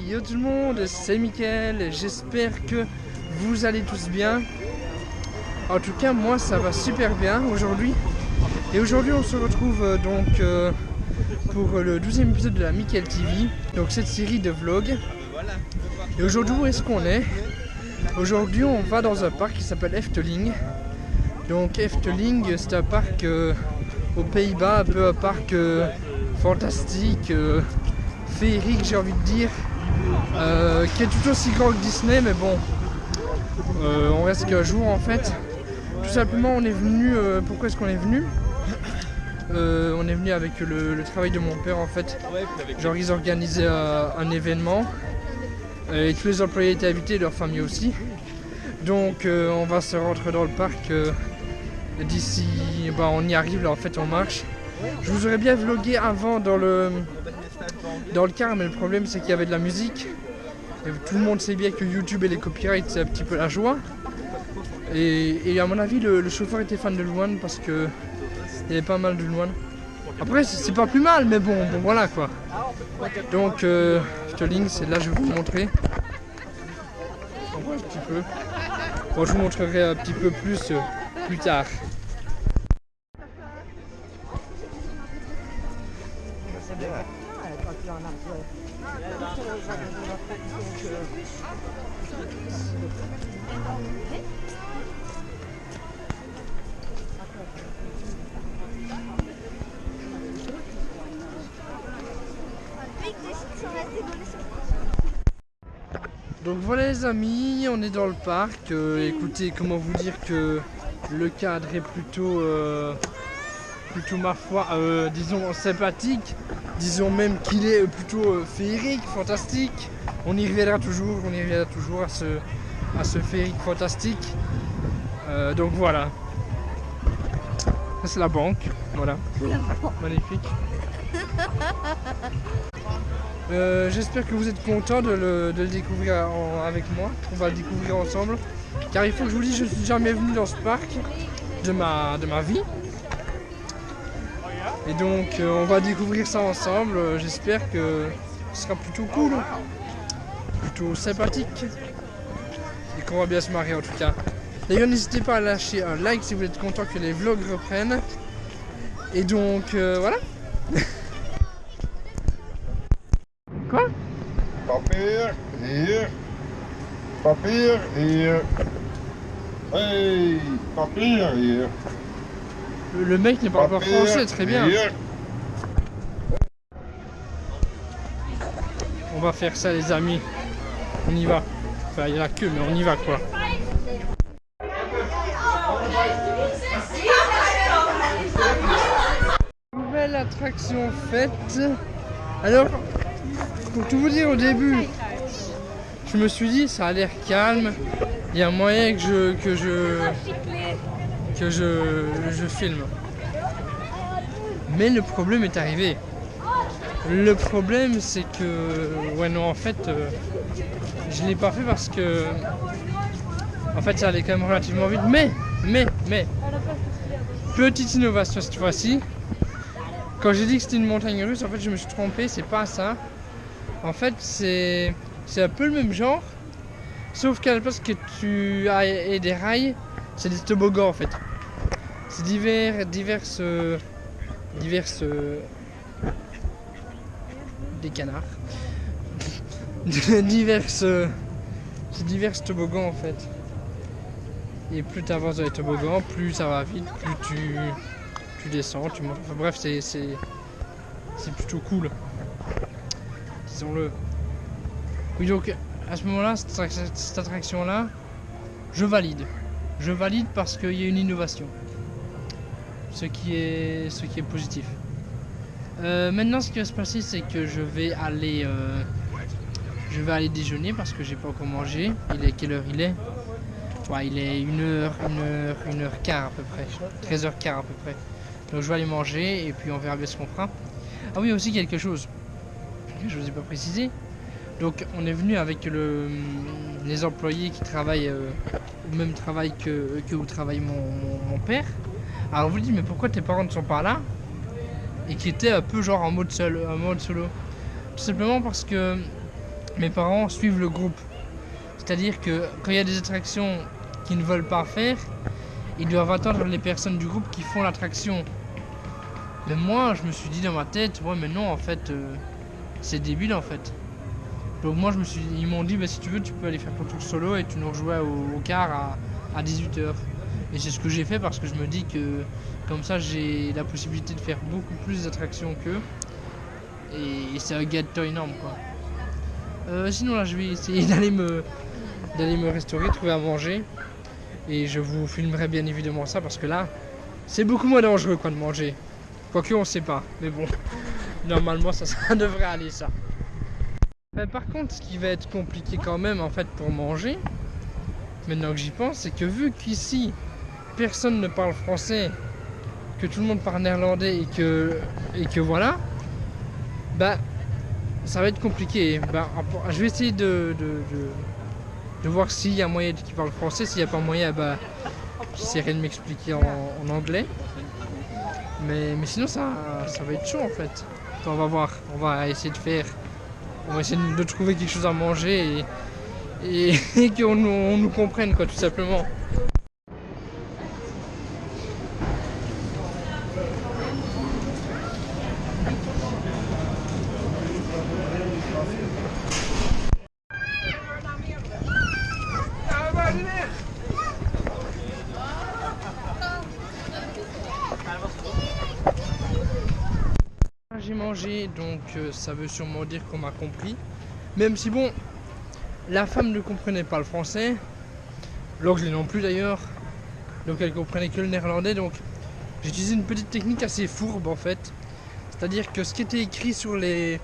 Yo tout le monde, c'est Mickaël, j'espère que vous allez tous bien. En tout cas moi ça va super bien aujourd'hui. Et aujourd'hui on se retrouve pour le 12e épisode de la Mickaël TV. Donc cette série de vlogs. Et aujourd'hui où est-ce qu'on est? Aujourd'hui on va dans un parc qui s'appelle Efteling. Donc Efteling c'est un parc aux Pays-Bas, un peu un parc fantastique, féerique j'ai envie de dire, qui est tout aussi grand que Disney, mais bon, on reste qu'un jour en fait. Tout simplement on est venu, pourquoi est-ce qu'on est venu? On est venu avec le travail de mon père en fait. Genre ils organisaient un événement et tous les employés étaient invités, leur famille aussi. Donc on va se rentrer dans le parc d'ici, on y arrive là en fait, on marche. Je vous aurais bien vlogué avant dans le car, mais le problème c'est qu'il y avait de la musique. Et tout le monde sait bien que YouTube et les copyrights c'est un petit peu la joie. Et à mon avis le chauffeur était fan de Louane parce que il y avait pas mal de Louane. Après c'est pas plus mal, mais bon voilà quoi. Donc Efteling, c'est là je vais vous montrer. On voit un petit peu. Bon, je vous montrerai un petit peu plus plus tard. Donc voilà les amis, on est dans le parc. Écoutez, comment vous dire que le cadre est plutôt ma foi, disons sympathique. Disons même qu'il est plutôt féerique, fantastique. On y reviendra toujours à ce féerique fantastique. Donc voilà. Ça c'est la banque, voilà. Magnifique. J'espère que vous êtes contents de le découvrir avec moi. On va le découvrir ensemble. Car il faut que je vous dise, je ne suis jamais venu dans ce parc de ma vie. Et donc on va découvrir ça ensemble. J'espère que ce sera plutôt cool, plutôt sympathique. Et qu'on va bien se marrer en tout cas. D'ailleurs n'hésitez pas à lâcher un like si vous êtes content que les vlogs reprennent. Et donc voilà. Quoi? Papier, hier. Papier, hier. Hey, papier, hier. Le mec n'est pas encore français, très bien. Hier. On va faire ça les amis. On y va. Enfin il y en a que, mais on y va quoi. Nouvelle attraction faite. Alors, pour tout vous dire au début, je me suis dit ça a l'air calme. Il y a moyen que je filme. Mais le problème est arrivé. Le problème c'est que... Ouais non en fait je l'ai pas fait parce que... En fait ça allait quand même relativement vite. Mais petite innovation cette fois-ci. Quand j'ai dit que c'était une montagne russe, en fait je me suis trompé, c'est pas ça. En fait c'est un peu le même genre. Sauf qu'à la place que tu as des rails, c'est des toboggans en fait. C'est diverses des canards. C'est divers toboggans en fait. Et plus tu avances dans les toboggans, plus ça va vite, plus tu descends, tu montes. Enfin bref, c'est plutôt cool. Disons-le. Oui donc à ce moment-là, cette attraction-là, je valide. Je valide parce qu'il y a une innovation. Ce qui est positif. Maintenant ce qui va se passer c'est que je vais aller déjeuner parce que j'ai pas encore mangé. Quelle heure il est? Ouais, il est 1h15 à peu près, 13h15 à peu près. Donc je vais aller manger et puis on verra bien ce qu'on fera. Ah oui, aussi quelque chose que je vous ai pas précisé. Donc on est venu avec les employés qui travaillent au même travail que où travaille mon père. Alors vous dites mais pourquoi tes parents ne sont pas là? Et qui était un peu genre en mode solo. Tout simplement parce que mes parents suivent le groupe. C'est-à-dire que quand il y a des attractions qu'ils ne veulent pas faire, ils doivent attendre les personnes du groupe qui font l'attraction. Mais moi, je me suis dit dans ma tête, ouais mais non en fait, c'est débile en fait. Donc moi ils m'ont dit, bah, si tu veux tu peux aller faire ton tour solo et tu nous rejoins au car à 18h. Et c'est ce que j'ai fait parce que je me dis que comme ça j'ai la possibilité de faire beaucoup plus d'attractions qu'eux. Et c'est un gâteau énorme quoi. Sinon là je vais essayer d'aller me restaurer, trouver à manger. Et je vous filmerai bien évidemment ça parce que là c'est beaucoup moins dangereux quoi de manger. Quoique on sait pas, mais bon, normalement ça devrait aller ça. Mais par contre ce qui va être compliqué quand même en fait pour manger, maintenant que j'y pense, c'est que vu qu'ici personne ne parle français, que tout le monde parle néerlandais et que voilà, bah ça va être compliqué. Bah, je vais essayer de voir s'il y a moyen qu'ils parlent français. S'il n'y a pas moyen, bah j'essaierai de m'expliquer en anglais. Mais sinon ça va être chaud en fait. Enfin, on va voir, on va essayer de trouver quelque chose à manger et qu'on nous comprenne quoi tout simplement. J'ai mangé, donc ça veut sûrement dire qu'on m'a compris. Même si bon, la femme ne comprenait pas le français, l'anglais non plus d'ailleurs, donc elle comprenait que le néerlandais. Donc j'ai utilisé une petite technique assez fourbe en fait. C'est-à-dire que ce qui était écrit sur le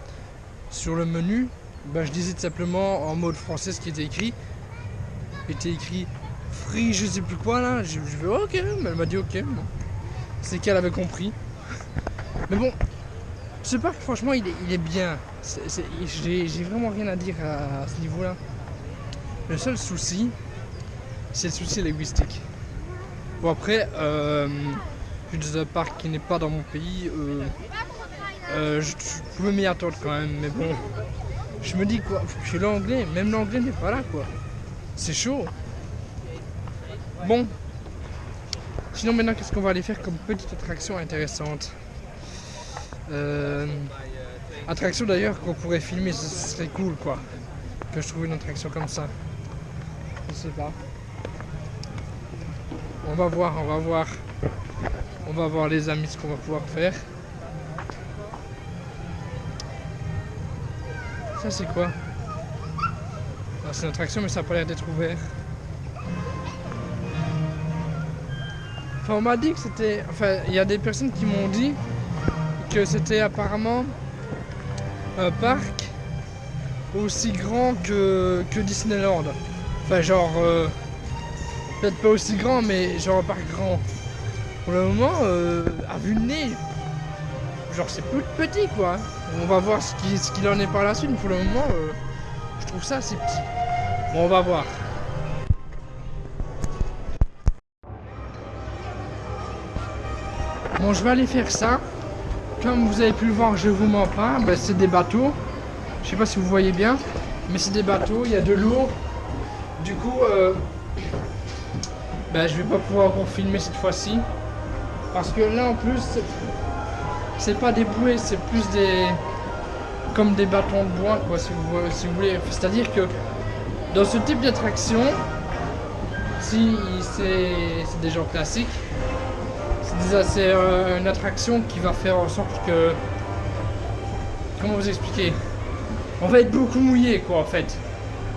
menu, bah, je disais tout simplement en mode français ce qui était écrit. Il était écrit free je sais plus quoi là, je vais ok, elle m'a dit ok. Bon. C'est qu'elle avait compris. Mais bon, ce parc franchement il est bien. J'ai vraiment rien à dire à ce niveau là. Le seul souci, c'est le souci linguistique. Bon après, je suis dans un parc qui n'est pas dans mon pays. Je pouvais m'y attendre quand même, mais bon, je me dis quoi, je suis l'anglais, même l'anglais n'est pas là quoi. C'est chaud. Bon, sinon maintenant qu'est-ce qu'on va aller faire comme petite attraction intéressante? Attraction d'ailleurs qu'on pourrait filmer, ce serait cool quoi. Que je trouve une attraction comme ça. Je sais pas. On va voir. On va voir les amis ce qu'on va pouvoir faire. Ça c'est quoi? C'est une attraction mais ça n'a pas l'air d'être ouvert. Enfin on m'a dit que c'était... Enfin il y a des personnes qui m'ont dit que c'était apparemment un parc aussi grand que Disneyland. Enfin genre... peut-être pas aussi grand mais genre un parc grand. Pour le moment, à vue de nez, genre c'est plus petit quoi. On va voir ce qu'il en est par la suite, mais pour le moment, je trouve ça assez petit. Bon, on va voir. Bon, je vais aller faire ça. Comme vous avez pu le voir, je vous mens pas, ben, c'est des bateaux. Je sais pas si vous voyez bien, mais c'est des bateaux, il y a de l'eau. Du coup, ben, je vais pas pouvoir encore filmer cette fois-ci. Parce que là en plus, c'est pas des bouées, c'est plus comme des bâtons de bois quoi, si vous voulez. C'est-à-dire que dans ce type d'attraction, si c'est des gens classiques, c'est une attraction qui va faire en sorte que... Comment vous expliquer? On va être beaucoup mouillé quoi en fait.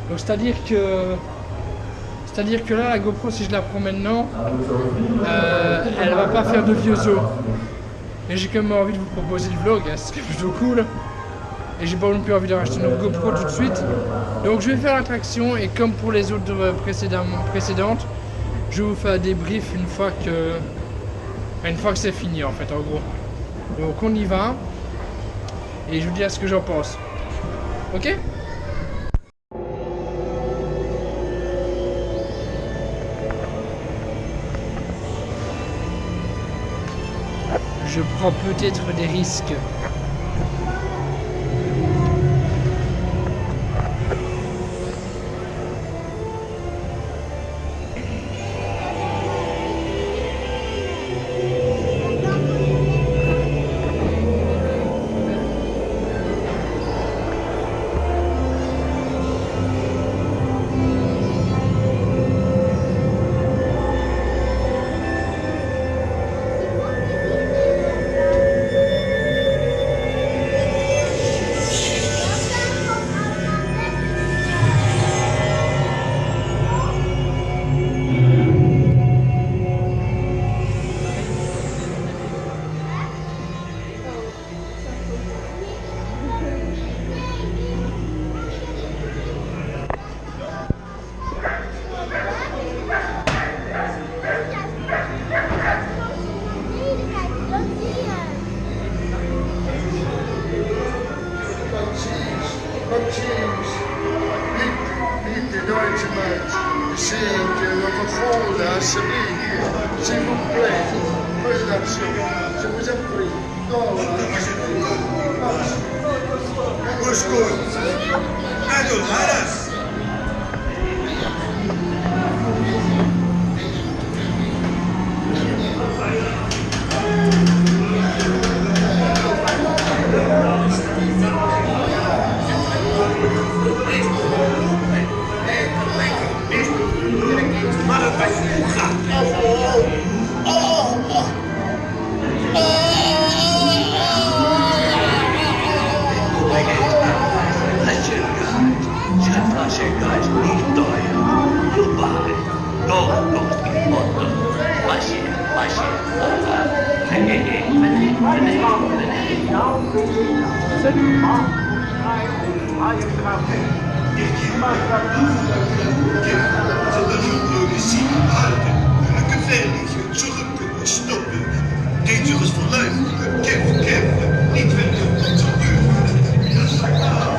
Donc c'est-à-dire que là la GoPro si je la prends maintenant, elle va pas faire de vieux os. Et j'ai quand même envie de vous proposer le vlog, hein, ce serait plutôt cool. Et j'ai pas non plus envie de racheter une GoPro tout de suite. Donc je vais faire l'attraction et comme pour les autres précédentes, je vous fais un débrief une fois que c'est fini en fait en gros. Donc on y va et je vous dis à ce que j'en pense. Ok ? Je prends peut-être des risques. C'est que notre front a servi. S'il vous plaît, peu d'action. Je vous en prie. Non, Moscou. Adonaras. Cercais liittoja, lupaile, lohkosti otto, asia, Gefährlich, zurück, stoppen. Dangerous for life. Kämpf, nicht welcome zurück. Das ist klar.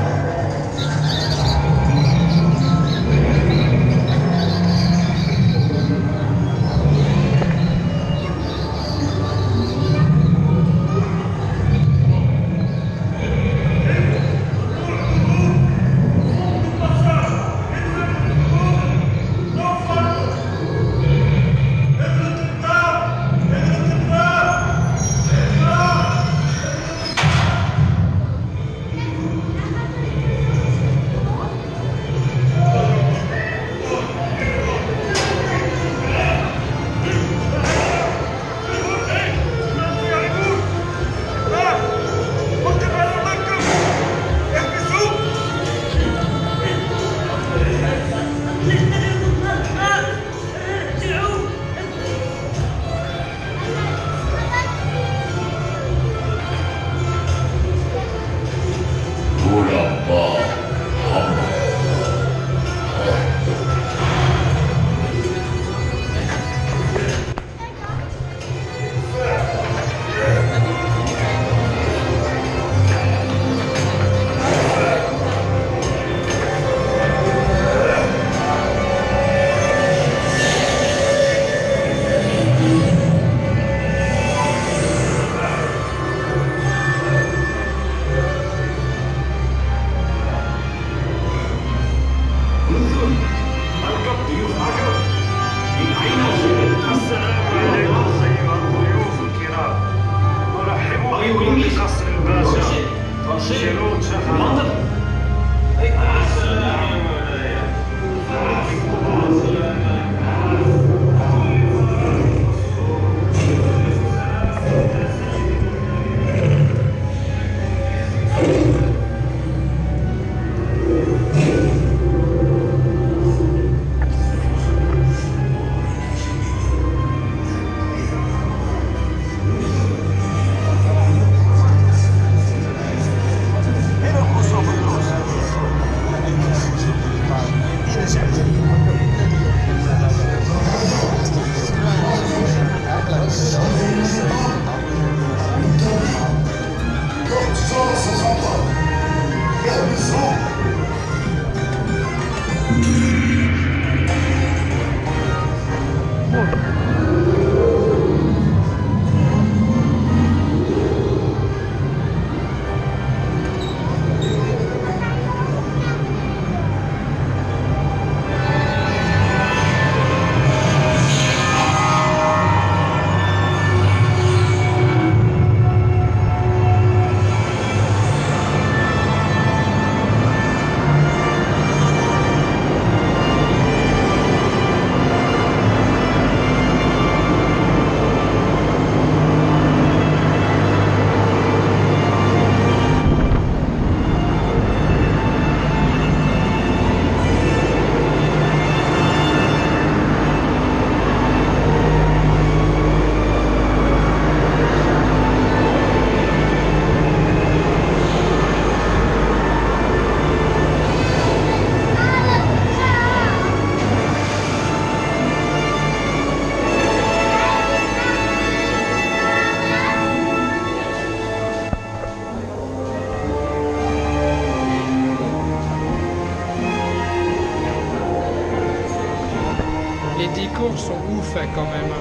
décors sont ouf hein, quand même.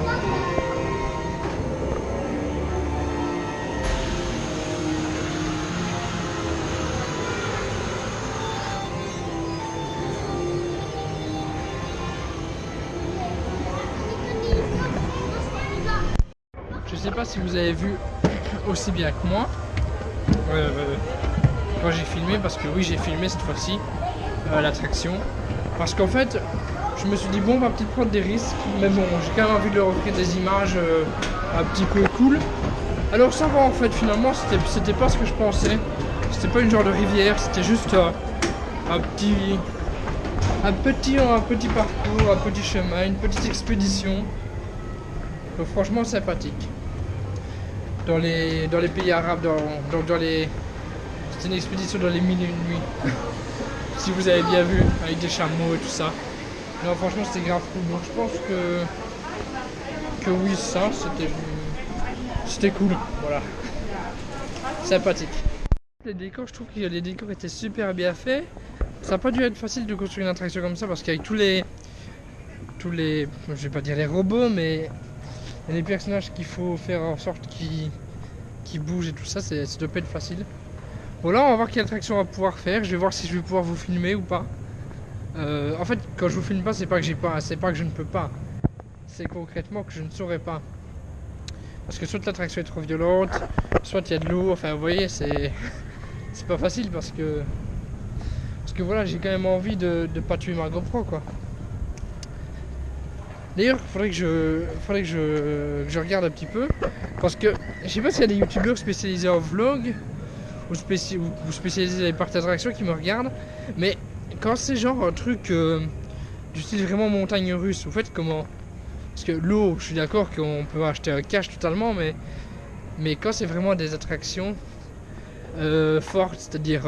Je sais pas si vous avez vu aussi bien que moi quand j'ai filmé, parce que oui j'ai filmé cette fois-ci l'attraction, parce qu'en fait je me suis dit bon on va peut-être prendre des risques, mais bon j'ai quand même envie de leur offrir des images un petit peu cool. Alors ça va en fait, finalement c'était pas ce que je pensais, c'était pas une genre de rivière, c'était juste un petit parcours, un petit chemin, une petite expédition. Donc franchement sympathique. Dans les pays arabes, c'était une expédition dans les mille et une nuits. Si vous avez bien vu, avec des chameaux et tout ça. Non franchement c'était grave cool. Donc je pense que oui ça c'était cool. Voilà. Sympathique. Les décors, je trouve que les décors étaient super bien faits. Ça n'a pas dû être facile de construire une attraction comme ça parce qu'avec tous les, je vais pas dire les robots, mais les personnages qu'il faut faire en sorte qu'ils bougent et tout ça, ça doit pas être facile. Bon là on va voir quelle attraction on va pouvoir faire. Je vais voir si je vais pouvoir vous filmer ou pas. En fait quand je vous filme pas, c'est pas que je ne peux pas. C'est concrètement que je ne saurais pas. Parce que soit l'attraction est trop violente, soit il y a de l'eau, enfin vous voyez c'est pas facile parce que voilà j'ai quand même envie de pas tuer ma GoPro quoi. D'ailleurs faudrait que je regarde un petit peu, parce que je sais pas s'il y a des youtubeurs spécialisés en vlog ou spécialisés dans les parcs d'attractions qui me regardent, mais quand c'est genre un truc du style vraiment montagne russe, vous faites comment? Parce que l'eau, je suis d'accord qu'on peut acheter un cache totalement, mais quand c'est vraiment des attractions fortes, c'est-à-dire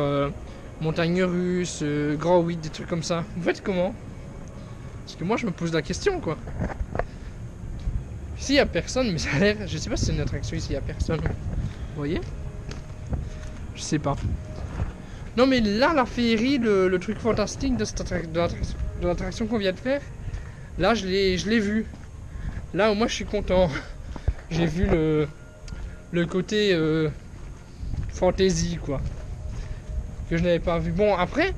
montagne russe, grand 8, des trucs comme ça, vous faites comment? Parce que moi je me pose la question quoi. Ici il n'y a personne, mais ça a l'air, je sais pas si c'est une attraction ici, il n'y a personne. Vous voyez? Je sais pas. Non mais là la féerie, le truc fantastique de l'attraction qu'on vient de faire, là je l'ai vu. Là, moi, je suis content. J'ai vu le côté fantasy, quoi. Que je n'avais pas vu. Bon, après,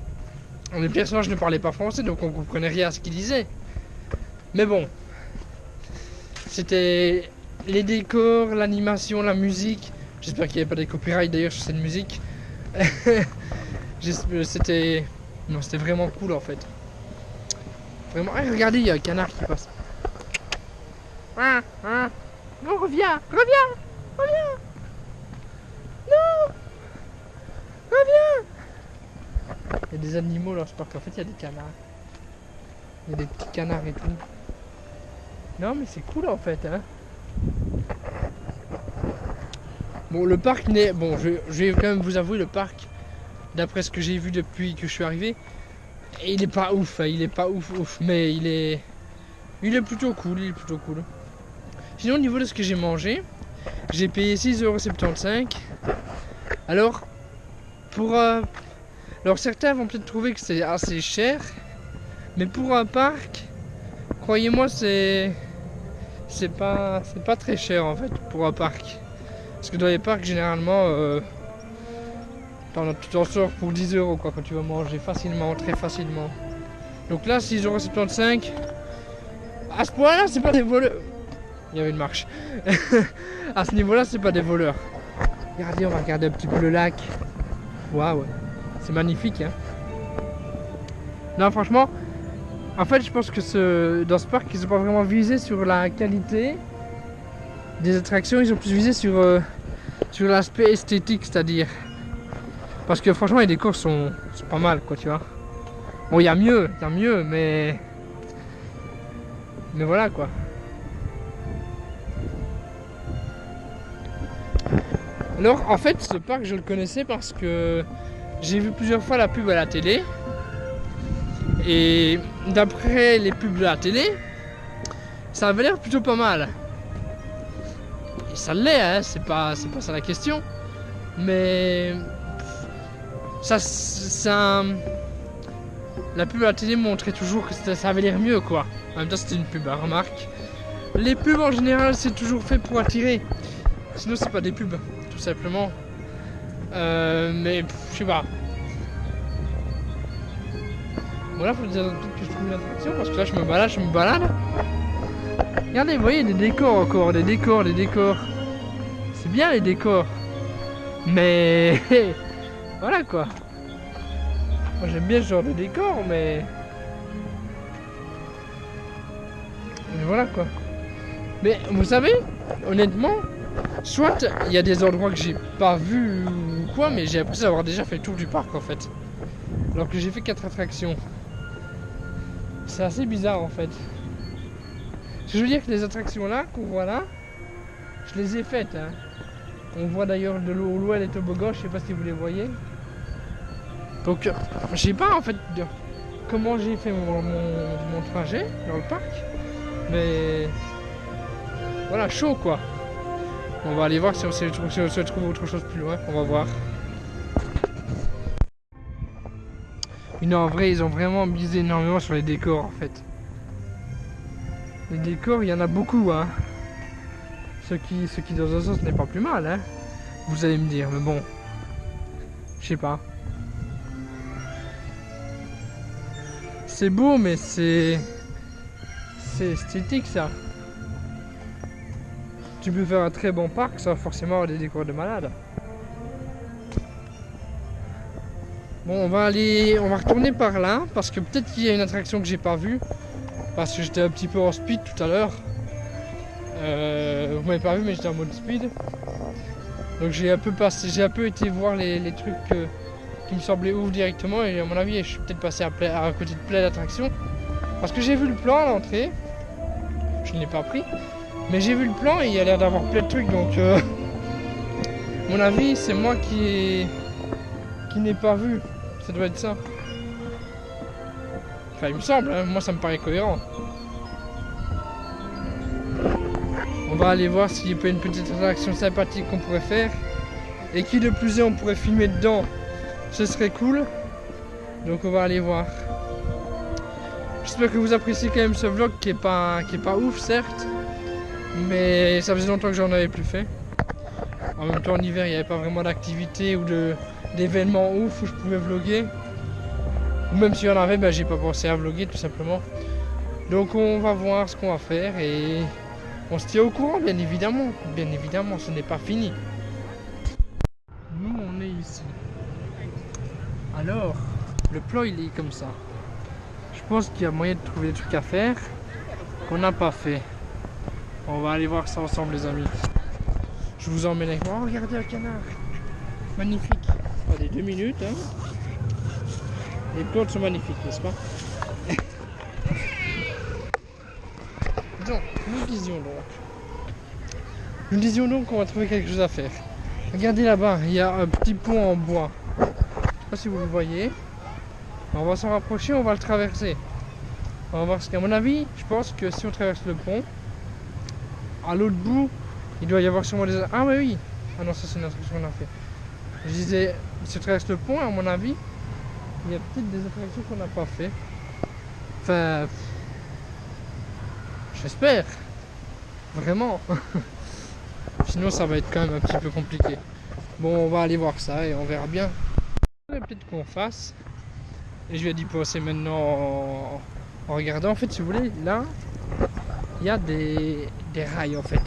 les personnages ne parlaient pas français, donc on comprenait rien à ce qu'ils disaient. Mais bon. C'était les décors, l'animation, la musique. J'espère qu'il n'y avait pas des copyrights d'ailleurs sur cette musique. C'était vraiment cool, en fait. Vraiment. Ah, regardez, il y a un canard qui passe. Non, reviens. Non, reviens. Il y a des animaux là, je pense qu'en fait il y a des canards. Il y a des petits canards et tout. Non mais c'est cool en fait hein. Bon le parc n'est... Bon je vais quand même vous avouer, le parc, d'après ce que j'ai vu depuis que je suis arrivé, il est pas ouf, hein, il est pas ouf, mais il est plutôt cool, Sinon au niveau de ce que j'ai mangé, j'ai payé 6,75 €. Alors, alors certains vont peut-être trouver que c'est assez cher, mais pour un parc, croyez-moi c'est pas très cher en fait pour un parc. Parce que dans les parcs généralement, t'en sors pour 10 € quoi, quand tu vas manger facilement, très facilement. Donc là 6,75 €, à ce point là c'est pas des voleurs. Il y avait une marche. À ce niveau là c'est pas des voleurs. Regardez, on va regarder un petit peu le lac. Waouh, c'est magnifique hein. Non franchement, en fait je pense que dans ce parc ils ont pas vraiment visé sur la qualité des attractions, ils ont plus visé sur l'aspect esthétique, c'est-à-dire. Parce que franchement les décors sont pas mal quoi, tu vois. Bon il y a mieux, mais voilà quoi. Alors en fait ce parc je le connaissais parce que j'ai vu plusieurs fois la pub à la télé. Et d'après les pubs de la télé, ça avait l'air plutôt pas mal. Et ça l'est hein, c'est pas ça la question. Mais la pub à la télé montrait toujours que ça avait l'air mieux quoi. En même temps c'était une pub, hein, remarque. Les pubs en général c'est toujours fait pour attirer. Sinon c'est pas des pubs, tout simplement. Mais je sais pas. Bon là faut dire que je trouve une attraction parce que là je me balade. Regardez, vous voyez des décors encore, des décors. C'est bien les décors. Mais voilà quoi. Moi j'aime bien ce genre de décor mais voilà quoi. Mais vous savez, honnêtement, soit il y a des endroits que j'ai pas vu ou quoi, mais j'ai l'impression d'avoir déjà fait le tour du parc en fait. Alors que j'ai fait 4 attractions. C'est assez bizarre en fait. Ce que je veux dire que les attractions là, qu'on voit là, je les ai faites. Hein. On voit d'ailleurs de l'eau au loin les toboggans, je sais pas si vous les voyez. Donc je sais pas en fait comment j'ai fait mon trajet dans le parc. Mais voilà, chaud quoi. On va aller voir si on se trouve autre chose plus loin. On va voir. Non, en vrai, ils ont vraiment misé énormément sur les décors en fait. Les décors, il y en a beaucoup, hein. Ce qui dans un sens n'est pas plus mal, hein. Vous allez me dire, mais bon, je sais pas. C'est beau, mais c'est esthétique ça. Tu peux faire un très bon parc sans forcément avoir des décors de malade. Bon, on va retourner par là parce que peut-être qu'il y a une attraction que j'ai pas vue parce que j'étais un petit peu en speed tout à l'heure. Vous m'avez pas vu mais j'étais en mode speed. Donc j'ai un peu été voir les trucs qui me semblaient ouf directement et à mon avis je suis peut-être passé à côté de plein d'attractions parce que j'ai vu le plan à l'entrée. Je ne l'ai pas pris. Mais j'ai vu le plan et il y a l'air d'avoir plein de trucs donc à mon avis c'est moi qui n'ai pas vu. Ça doit être ça. Enfin il me semble, hein. Moi ça me paraît cohérent. On va aller voir s'il peut y avoir une petite attraction sympathique qu'on pourrait faire. Et qui de plus est on pourrait filmer dedans. Ce serait cool. Donc on va aller voir. J'espère que vous appréciez quand même ce vlog qui est pas ouf certes. Mais ça faisait longtemps que j'en avais plus fait. En même temps en hiver il n'y avait pas vraiment d'activité ou d'événements ouf où je pouvais vlogger. Ou même s'il y en avait, ben, j'ai pas pensé à vlogger tout simplement. Donc on va voir ce qu'on va faire et on se tient au courant bien évidemment. Bien évidemment, ce n'est pas fini. Nous on est ici. Alors, le plan il est comme ça. Je pense qu'il y a moyen de trouver des trucs à faire qu'on n'a pas fait. On va aller voir ça ensemble les amis. Je vous emmène avec moi. Oh, regardez un canard. Magnifique. Allez, 2 minutes. Hein. Les plantes sont magnifiques, n'est-ce pas? Donc, nous disions donc qu'on va trouver quelque chose à faire. Regardez là-bas, il y a un petit pont en bois. Je ne sais pas si vous le voyez. On va s'en rapprocher, on va le traverser. On va voir parce qu'à mon avis, je pense que si on traverse le pont, à l'autre bout, il doit y avoir sûrement des... Ah oui, oui. Ah non, ça c'est une attraction qu'on a fait. Je disais, si on traverse le pont, à mon avis, il y a peut-être des attractions qu'on n'a pas fait. Enfin... J'espère. Vraiment. Sinon, ça va être quand même un petit peu compliqué. Bon, on va aller voir ça et on verra bien. Peut-être qu'on fasse. Et je vais y penser maintenant en regardant. En fait, si vous voulez, là, il y a des rails en fait.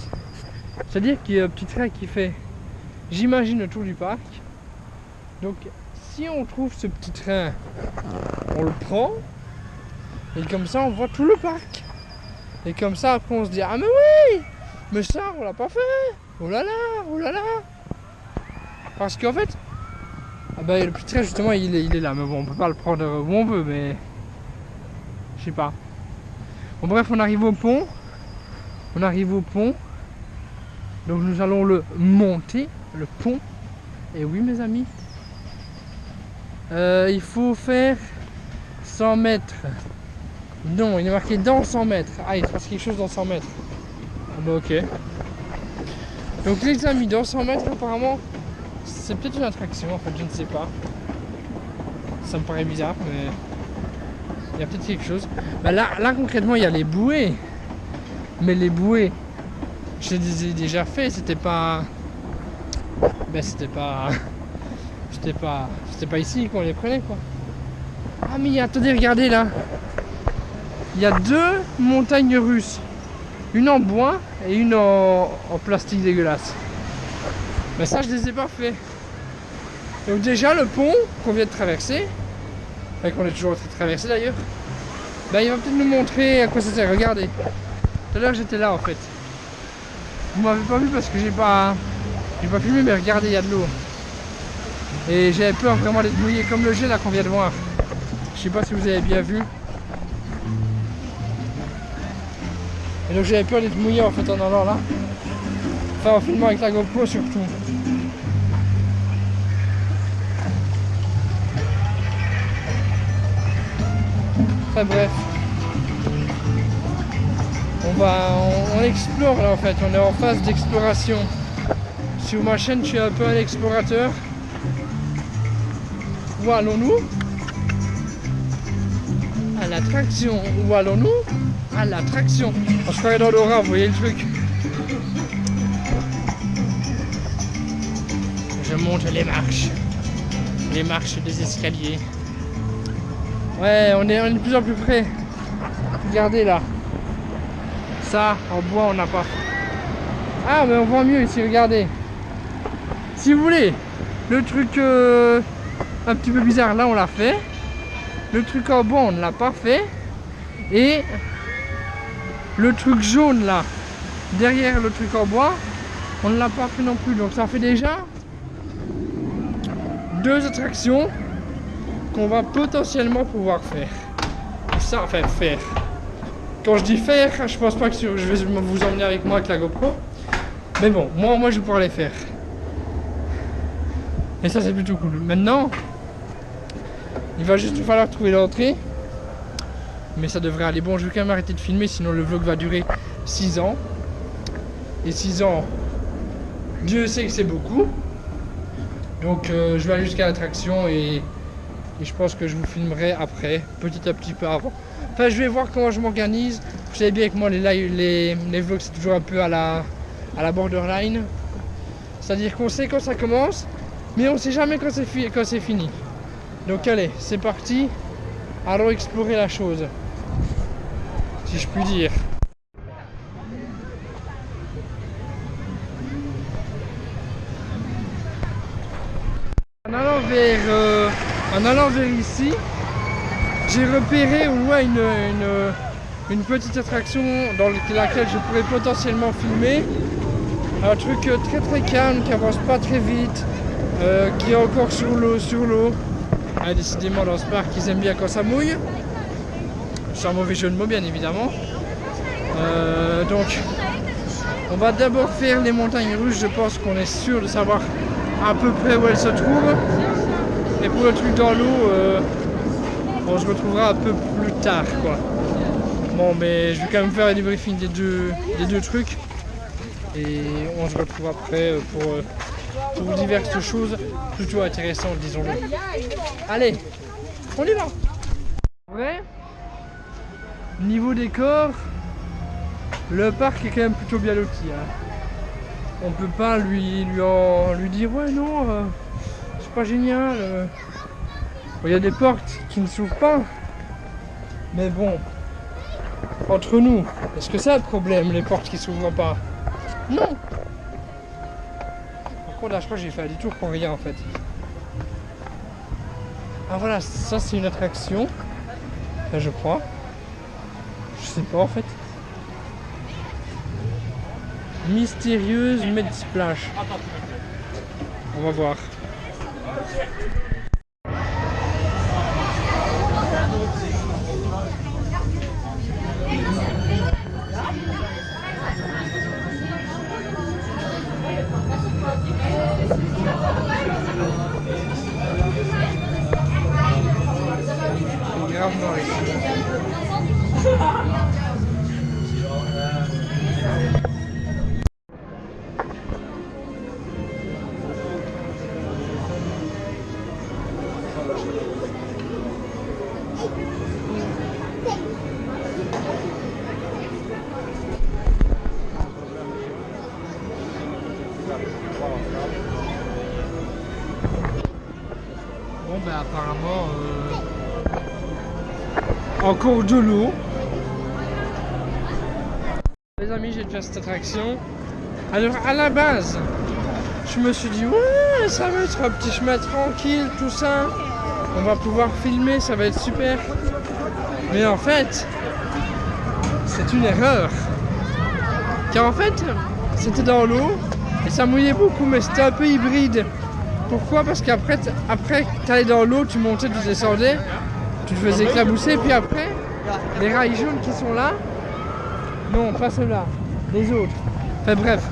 C'est-à-dire qu'il y a un petit train qui fait, j'imagine, le tour du parc. Donc, si on trouve ce petit train, on le prend. Et comme ça, on voit tout le parc. Et comme ça, après, on se dit, ah mais oui, mais ça, on l'a pas fait. Oh là là, oh là là. Parce qu'en fait, ah bah, le petit train, justement, il est là. Mais bon, on peut pas le prendre où on veut, mais... Je sais pas. Bon, bref, on arrive au pont. On arrive au pont. Donc, nous allons le monter, le pont. Et oui, mes amis. Il faut faire 100 mètres. Non, il est marqué dans 100 mètres. Ah, il se passe quelque chose dans 100 mètres. Ah bah ok. Donc les amis, dans 100 mètres apparemment, c'est peut-être une attraction en fait, je ne sais pas. Ça me paraît bizarre, mais y a peut-être quelque chose. Bah là concrètement il y a les bouées. Mais les bouées, je les ai déjà fait, c'était pas... Ben c'était pas ici qu'on les prenait quoi. Ah mais attendez, regardez là. Il y a 2 montagnes russes. Une en bois et une en plastique dégueulasse. Mais ça je les ai pas fait. Donc déjà le pont qu'on vient de traverser, enfin qu'on est toujours en train de traverser d'ailleurs, ben il va peut-être nous montrer à quoi ça sert. Regardez. Tout à l'heure j'étais là en fait. Vous m'avez pas vu parce que j'ai pas filmé, mais regardez, il y a de l'eau. Et j'avais peur vraiment d'être mouillé comme le jet là qu'on vient de voir. Je sais pas si vous avez bien vu. Et donc j'avais peur d'être mouillé en fait en allant là. Enfin en filmant avec la GoPro surtout. Enfin bref. On explore là en fait, on est en phase d'exploration. Sur ma chaîne je suis un peu un explorateur. Où allons-nous? À l'attraction. Où allons-nous? À l'attraction. Je crois dans l'aura, vous voyez le truc. Je monte les marches. Les marches des escaliers. Ouais, on est de plus en plus près. Regardez là. Ça, en bois, on n'a pas. Ah, mais on voit mieux ici, regardez. Si vous voulez, le truc un petit peu bizarre, là, on l'a fait. Le truc en bois, on ne l'a pas fait. Et le truc jaune, là, derrière le truc en bois, on ne l'a pas fait non plus. Donc ça fait déjà 2 attractions qu'on va potentiellement pouvoir faire. Et ça, enfin, faire. Quand je dis faire, je pense pas que je vais vous emmener avec moi avec la GoPro. Mais bon, moi je vais pouvoir les faire. Et ça c'est plutôt cool. Maintenant, il va juste falloir trouver l'entrée. Mais ça devrait aller. Bon, je vais quand même arrêter de filmer, sinon le vlog va durer 6 ans. Et 6 ans, Dieu sait que c'est beaucoup. Donc je vais aller jusqu'à l'attraction et je pense que je vous filmerai après, petit à petit peu avant. Enfin, je vais voir comment je m'organise. Vous savez bien que moi, les vlogs, c'est toujours un peu à la borderline. C'est-à-dire qu'on sait quand ça commence, mais on sait jamais quand c'est fini. Donc allez, c'est parti. Allons explorer la chose, si je puis dire. En allant vers ici, j'ai repéré au loin une petite attraction dans laquelle je pourrais potentiellement filmer. Un truc très très calme, qui avance pas très vite, qui est encore sur l'eau. Ah, décidément dans ce parc ils aiment bien quand ça mouille. C'est un mauvais jeu de mots bien évidemment. Donc on va d'abord faire les montagnes russes, je pense qu'on est sûr de savoir à peu près où elles se trouvent. Et pour le truc dans l'eau, on se retrouvera un peu plus tard quoi. Bon mais je vais quand même faire un débriefing des deux trucs. Et on se retrouve après pour diverses choses plutôt intéressantes, disons-le. Allez, on y va. Ouais. Niveau décor, le parc est quand même plutôt bien loti. Hein. On peut pas lui dire ouais non, c'est pas génial. Il y a des portes qui ne s'ouvrent pas. Mais bon, entre nous, est-ce que c'est un problème les portes qui s'ouvrent pas? Non. Par contre là je crois que j'ai fait un détour pour rien en fait. Ah voilà, ça c'est une attraction. Enfin, je crois. Je sais pas en fait. Mystérieuse Med Splash. On va voir. Grave noir ici. ben, apparemment encore de l'eau. Les amis, j'ai déjà cette attraction. Alors à la base, je me suis dit ouais, ça va être un petit chemin tranquille, tout ça. On va pouvoir filmer, ça va être super. Mais en fait, c'est une erreur. Car en fait, c'était dans l'eau et ça mouillait beaucoup, mais c'était un peu hybride. Pourquoi? Parce qu'après, que tu allais dans l'eau, tu montais, tu descendais, tu te faisais éclabousser, puis après, les rails jaunes qui sont là, non, pas ceux-là, les autres. Enfin bref,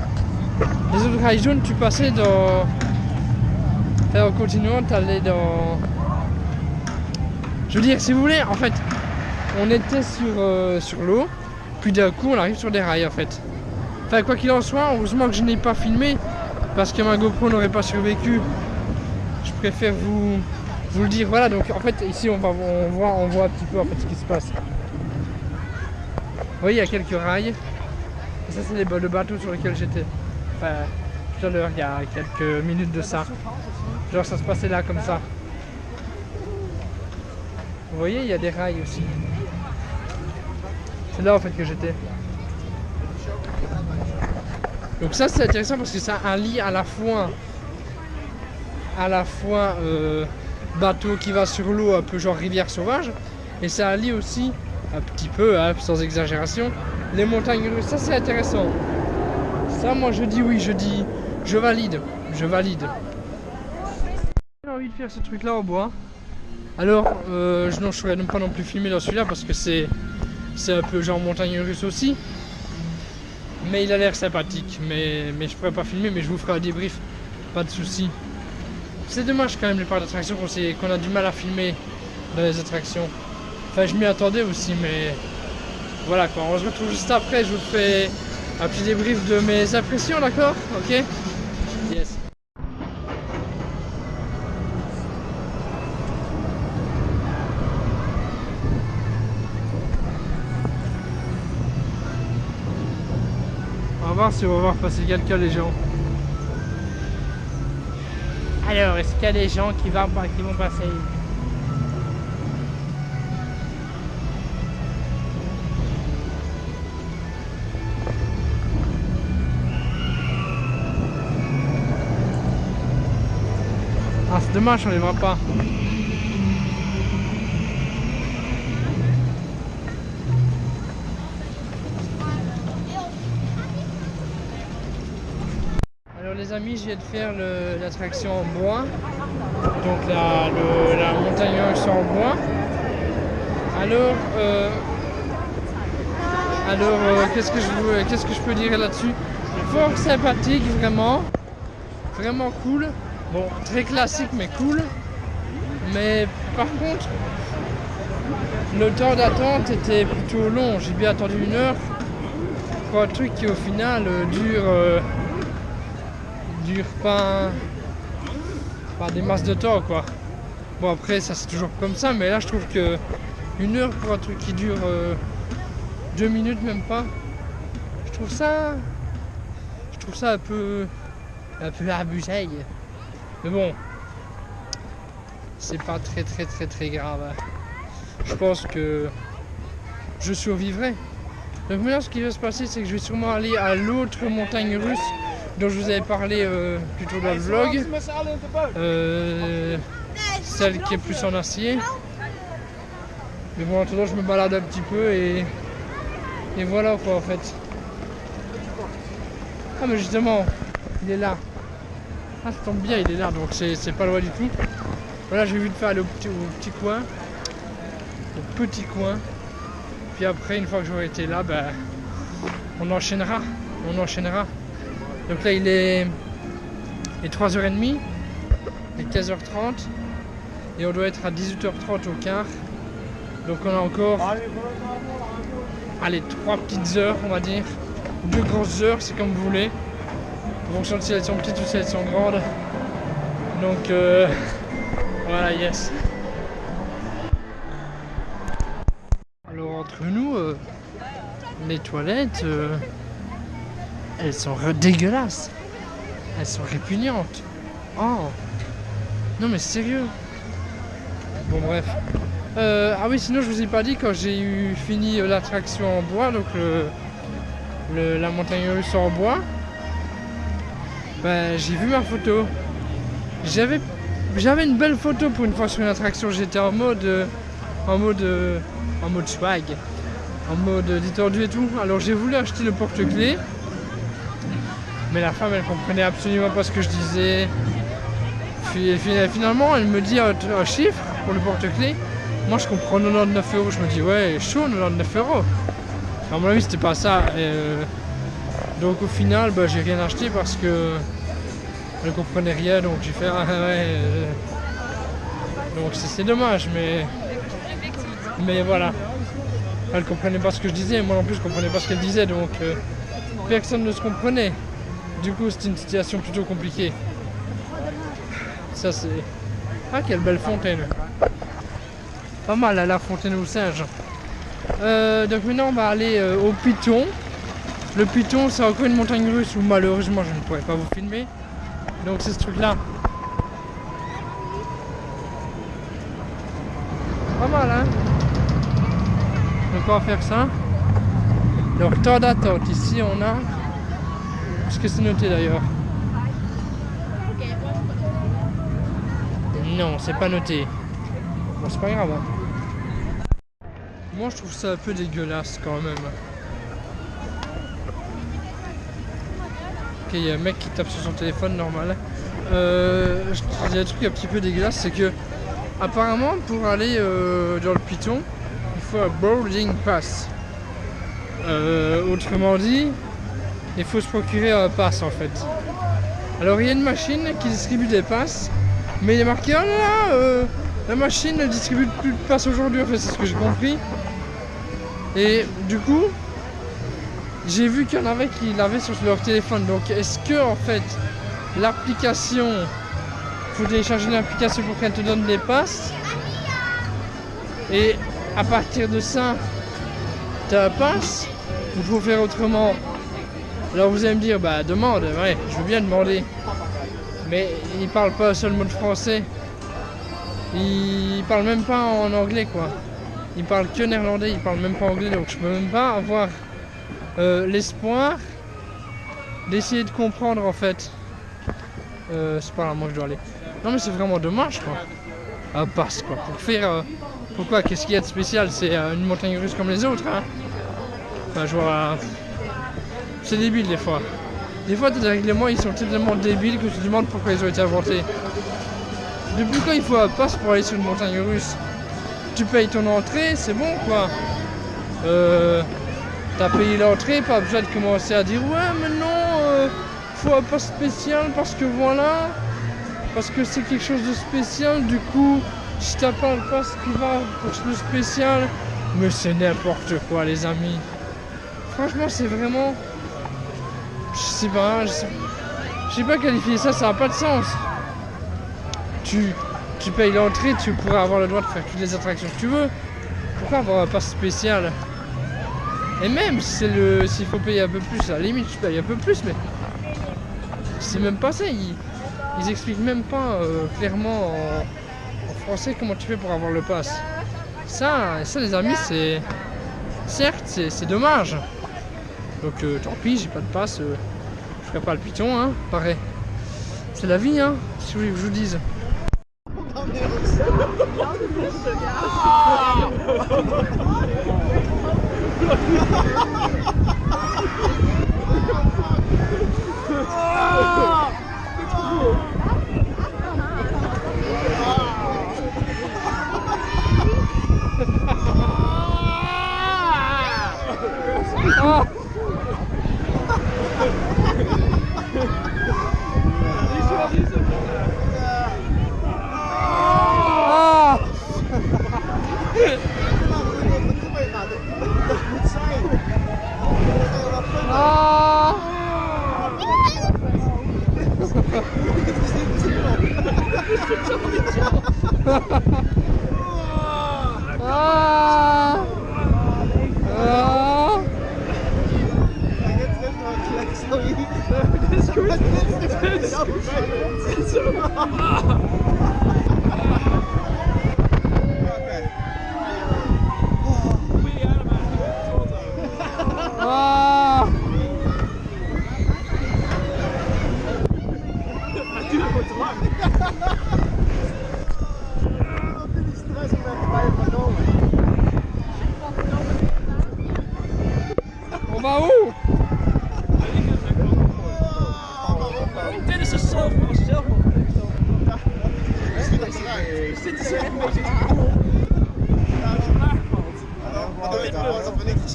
les autres rails jaunes, tu passais dans... Enfin, en continuant, tu allais dans... Je veux dire, si vous voulez, en fait, on était sur l'eau, puis d'un coup, on arrive sur des rails, en fait. Enfin, quoi qu'il en soit, heureusement que je n'ai pas filmé, parce que ma GoPro n'aurait pas survécu. Je préfère vous le dire. Voilà, donc en fait, ici, on voit un petit peu en fait, ce qui se passe. Vous voyez, il y a quelques rails. Et ça, c'est le bateau sur lequel j'étais. Enfin, tout à l'heure, il y a quelques minutes de ça. Genre, ça se passait là, comme ça. Vous voyez, il y a des rails aussi. C'est là, en fait, que j'étais. Donc ça, c'est intéressant parce que ça allie à la fois bateau qui va sur l'eau, un peu genre rivière sauvage, et ça allie aussi un petit peu, hein, sans exagération, les montagnes russes. Ça, c'est intéressant. Ça, moi, je dis oui, je valide. J'ai envie de faire ce truc-là en bois. Alors, je ne saurais pas non plus filmer dans celui-là parce que c'est un peu genre montagne russe aussi. Mais il a l'air sympathique, mais je pourrais pas filmer, mais je vous ferai un débrief, pas de souci. C'est dommage quand même les parcs d'attractions qu'on a du mal à filmer dans les attractions. Enfin, je m'y attendais aussi, mais voilà quoi. On se retrouve juste après, je vous fais un petit débrief de mes impressions, d'accord? Ok? Yes. On va voir si on va voir passer quelqu'un, les gens. Alors, est-ce qu'il y a des gens qui vont passer? Ah, c'est dommage, on les voit pas. Alors les amis, je viens de faire l'attraction en bois. Donc la montagne russe en bois. Qu'est-ce que je peux dire là-dessus? Fort sympathique, vraiment. Vraiment cool. Bon, très classique mais cool. Mais par contre, le temps d'attente était plutôt long. J'ai bien attendu 1 heure pour un truc qui au final dure pas des masses de temps quoi. Bon après ça c'est toujours comme ça, mais là je trouve que 1 heure pour un truc qui dure 2 minutes même pas, je trouve ça un peu abusé. Mais bon, c'est pas très grave, hein. Je pense que je survivrai. Donc maintenant ce qui va se passer, c'est que je vais sûrement aller à l'autre montagne russe dont je vous avais parlé plus tôt dans le vlog, celle qui est plus en acier. Mais bon, en attendant, je me balade un petit peu et voilà quoi en fait. Ah mais justement, il est là. Ah ça tombe bien, il est là, donc c'est pas loin du tout. Voilà, j'ai vu de faire aller au petit coin, au petit coin. Puis après, une fois que j'aurai été là, ben, on enchaînera. Donc là, il est 3h30, il est 15h30 et on doit être à 18h30 au quart. Donc on a encore, allez, 3 petites heures, on va dire, 2 grosses heures, c'est comme vous voulez, en fonction de si elles sont petites ou si elles sont grandes. Donc voilà, yes. Alors entre nous, les toilettes, elles sont dégueulasses. Elles sont répugnantes. Oh. Non mais sérieux. Bon bref. Ah oui, sinon je vous ai pas dit, quand j'ai eu fini l'attraction en bois, donc la montagne russe en bois, ben, j'ai vu ma photo. J'avais une belle photo pour une fois sur une attraction. J'étais en mode swag, en mode détendu et tout. Alors j'ai voulu acheter le porte-clés, mais la femme elle comprenait absolument pas ce que je disais. Puis finalement elle me dit un chiffre pour le porte-clés. Moi je comprends 99 €. Je me dis ouais chaud 99 €. À mon avis c'était pas ça. Donc au final bah, j'ai rien acheté parce que elle comprenait rien, donc j'ai fait ah ouais. Donc c'est dommage, mais voilà. Elle comprenait pas ce que je disais, moi non plus je comprenais pas ce qu'elle disait, donc personne ne se comprenait. Du coup c'était une situation plutôt compliquée. Ça c'est... Ah quelle belle fontaine. Pas mal à la fontaine au singe. Donc maintenant on va aller au Piton. Le Piton c'est encore une montagne russe où malheureusement je ne pourrais pas vous filmer. Donc c'est ce truc là. Pas mal hein. Donc on va faire ça. Donc temps d'attente, ici on a... Est-ce que c'est noté d'ailleurs? Non, c'est pas noté. Bon c'est pas grave hein. Moi je trouve ça un peu dégueulasse quand même. Ok, il y a un mec qui tape sur son téléphone normal. Il y a un truc un petit peu dégueulasse, c'est que apparemment pour aller dans le Piton, il faut un boarding pass. Autrement dit, il faut se procurer un pass en fait. Alors il y a une machine qui distribue des passes, mais il est marqué oh là, la machine ne distribue plus de passes aujourd'hui, en fait c'est ce que j'ai compris. Et du coup, j'ai vu qu'il y en avait qui l'avaient sur leur téléphone. Donc est-ce que en fait l'application, faut télécharger une application pour qu'elle te donne des passes, et à partir de ça tu as un pass, ou faut faire autrement? Alors vous allez me dire bah demande, ouais je veux bien demander, mais il parle pas un seul mot de français, il parle même pas en anglais quoi, il parle que néerlandais, il parle même pas anglais, donc je peux même pas avoir l'espoir d'essayer de comprendre en fait. C'est pas là moi je dois aller. Non mais c'est vraiment dommage quoi. Un pass quoi. Pour faire... pourquoi? Qu'est-ce qu'il y a de spécial? C'est une montagne russe comme les autres hein. Enfin je vois... C'est débile des fois. Des fois tes règlements ils sont tellement débiles que tu te demandes pourquoi ils ont été inventés. Depuis quand il faut un pass pour aller sur une montagne russe? Tu payes ton entrée, c'est bon quoi. T'as payé l'entrée, pas besoin de commencer à dire ouais mais non, faut un pass spécial parce que voilà, parce que c'est quelque chose de spécial, du coup si t'as pas le pass qui va pour le spécial, mais c'est n'importe quoi les amis. Franchement c'est vraiment, je sais pas qualifier ça, ça n'a pas de sens. Tu payes l'entrée, tu pourras avoir le droit de faire toutes les attractions que tu veux. Pourquoi avoir un pass spécial? Et même si s'il faut payer un peu plus, à la limite je paye un peu plus, mais c'est même pas ça. Ils expliquent même pas clairement en français comment tu fais pour avoir le pass. Ça les amis, c'est certes c'est dommage. Donc tant pis, j'ai pas de pass, je ferai pas le Piton hein, pareil. C'est la vie hein, si vous voulez que je vous dise.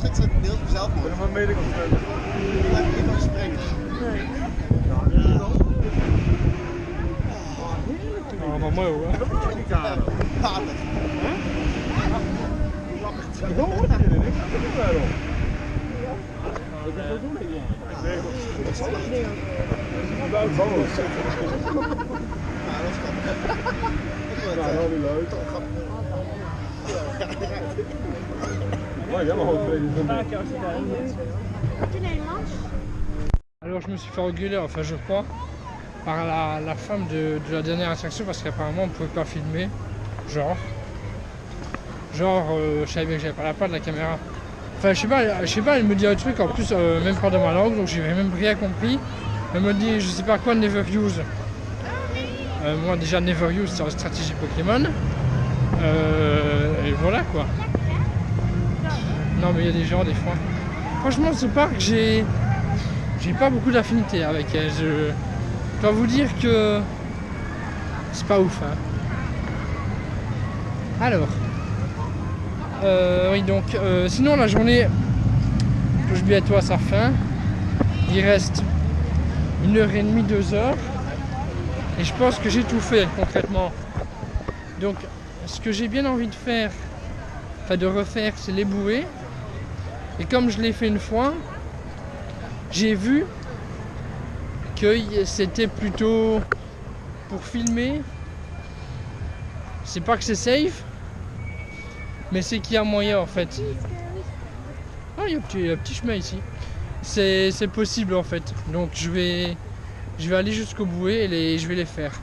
Dit zijn deels van zelfmoord. Ik ben maar medical trainer. Ik blijf niet van springen. Oh, wat mooi hoor. Vader. Zo hoort je er niks. Dat is wel. Ik ben zo doen hier. Ja, dat is grappig. Nou, wel leuk. Alors je me suis fait engueuler, enfin je crois, par la femme de la dernière attraction parce qu'apparemment on ne pouvait pas filmer. Genre, je savais bien que j'avais pas la part de la caméra. Enfin je sais pas, elle me dit un truc en plus même pas dans ma langue, donc j'ai même rien compris. Elle me dit je sais pas quoi, never use. Moi déjà never use c'est en stratégie Pokémon. Et voilà quoi. Non mais il y a des gens des fois. Franchement ce parc j'ai pas beaucoup d'affinité avec elle. Je dois vous dire que c'est pas ouf hein. Alors oui donc sinon la journée touche bientôt à sa fin. Il reste 1h30, 2h et je pense que j'ai tout fait concrètement. Donc ce que j'ai bien envie de faire, enfin de refaire, c'est les bouées. Et comme je l'ai fait une fois, j'ai vu que c'était plutôt pour filmer. C'est pas que c'est safe, mais c'est qu'il y a moyen en fait. Ah, il y a un petit chemin ici. C'est possible en fait. Donc je vais aller jusqu'au bouée et je vais les faire.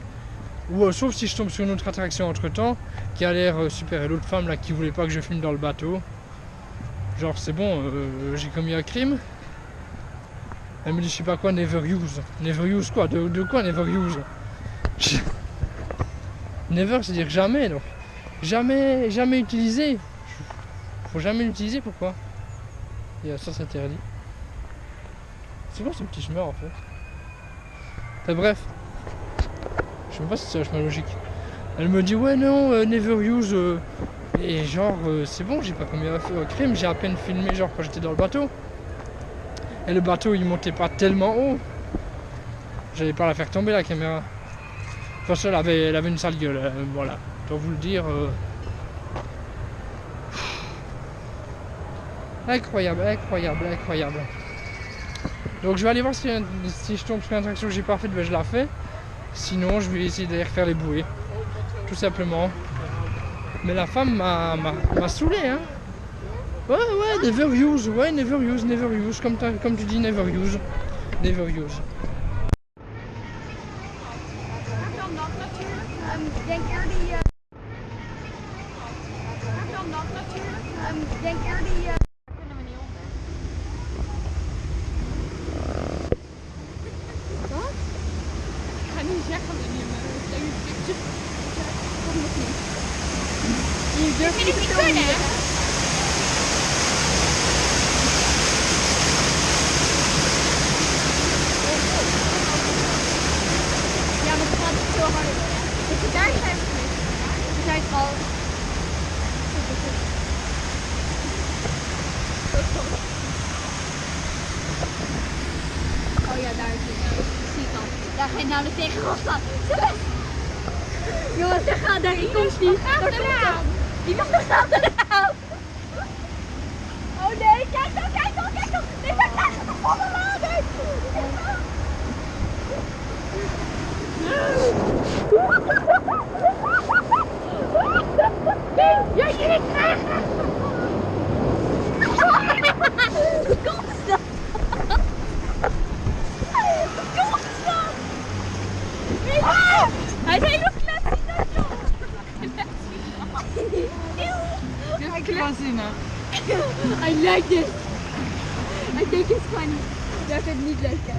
Ou sauf si je tombe sur une autre attraction entre temps qui a l'air super. Et l'autre femme là qui voulait pas que je filme dans le bateau. Genre c'est bon, j'ai commis un crime. Elle me dit je sais pas quoi, never use. Never use quoi? De quoi never use? Never c'est dire jamais donc. Jamais utilisé. Faut jamais l'utiliser, pourquoi? Et ça c'est interdit. C'est quoi ce petit chemin en fait? Enfin bref. Je sais même pas si c'est un chemin logique. Elle me dit ouais non, never use. Et genre c'est bon, j'ai pas commis un crime, j'ai à peine filmé genre quand j'étais dans le bateau. Et le bateau il montait pas tellement haut. J'allais pas la faire tomber la caméra. De toute façon elle avait une sale gueule, voilà. Je dois vous le dire. Incroyable, incroyable, incroyable. Donc je vais aller voir si je tombe sur une attraction que j'ai pas faite, ben je la fais. Sinon je vais essayer d'aller refaire les bouées. Tout simplement. Mais la femme m'a saoulé hein. Ouais, never use, never use, comme tu dis, never use. Never use. Denk er die... Dan nog natuurlijk. Denk er die... Kunnen we niet onder. Wat? Ik ga niet zeggen dat je me... Kom nog niet. Je durft niet te kunnen hè? Ja, maar het gaat niet zo hard. Daar zijn we niet. We zijn al. Oh ja, daar is het. Zie ik al. Daar ga je nou de tegengrond staan. Jongens, daar gaat daar. Die komt die. Daar komt aan. Die mag nog staan eraan. Oh nee, kijk dan, kijk dan, kijk dan. Nee, daar krijgen we volle lading. Ja, jullie krijgen! Hoe komt dat? Hoe komt dat? Hij is helemaal kletsig, joh! Just klasina. I like this. I think it's funny. Dat vind ik niet leuk, hè?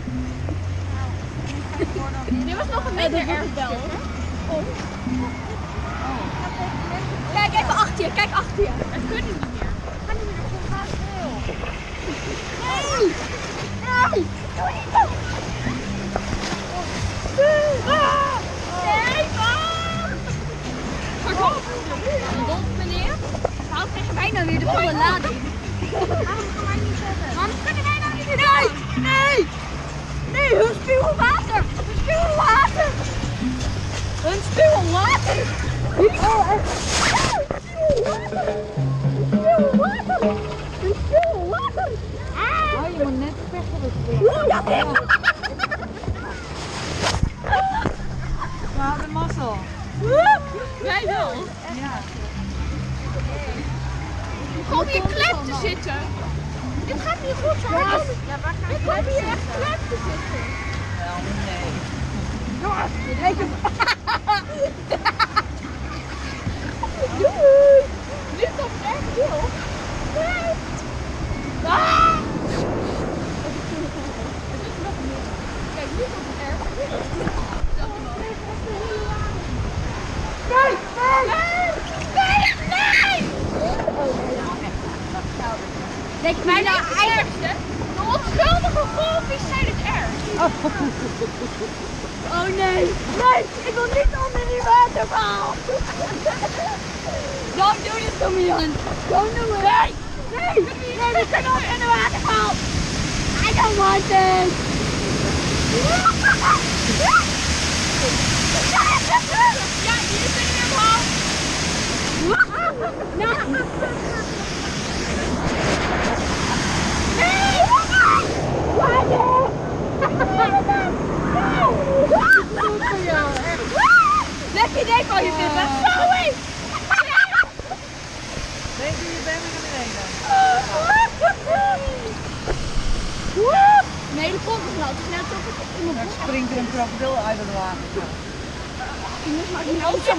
Dit was nog een beetje erg wel. Kijk even achter je, kijk achter je. Het kunnen niet meer. Ga niet meer, het gaat veel. Nee! Nee! Doe niet zo! Nee, Bob! Bob, meneer? Waarom krijg je bijna weer de volle lading? Anders kunnen wij nou niet meer. Nee! Nee! Nee, hun spuwen water! Hun spuwen water! Hun spuwen water! Oh, echt? Hun spuwen water! Hun spuwen water! Oh, je moet net weg. Ja, nee! We hadden mazzel. Jij wel? Ja. Kom hier klem te zitten. Dit gaat niet goed zo. Ja, ik kom hier echt klem te zitten. Wel, nee. Jongens, ik doei. Nu komt het echt heel. Nee. Ah. Kijk, nu komt het erg. Nee, nee, nee, nee. Denk mij nou het ergste? De onschuldige golfjes zijn het ergst. Oh nee, nee, ik wil niet onder die waterval. Don't do this to me, Jan. Don't do it. Nee, nee, nee, we kunnen ook in de waterval. I don't want this. Ja, hier is het helemaal. Nou. Lekker idee van je vinden. Sorry! Denk je bent naar beneden? Nee, de komt nog wel. Het is net alsof ik in mijn Dan broek springt er een krokodil uit het water.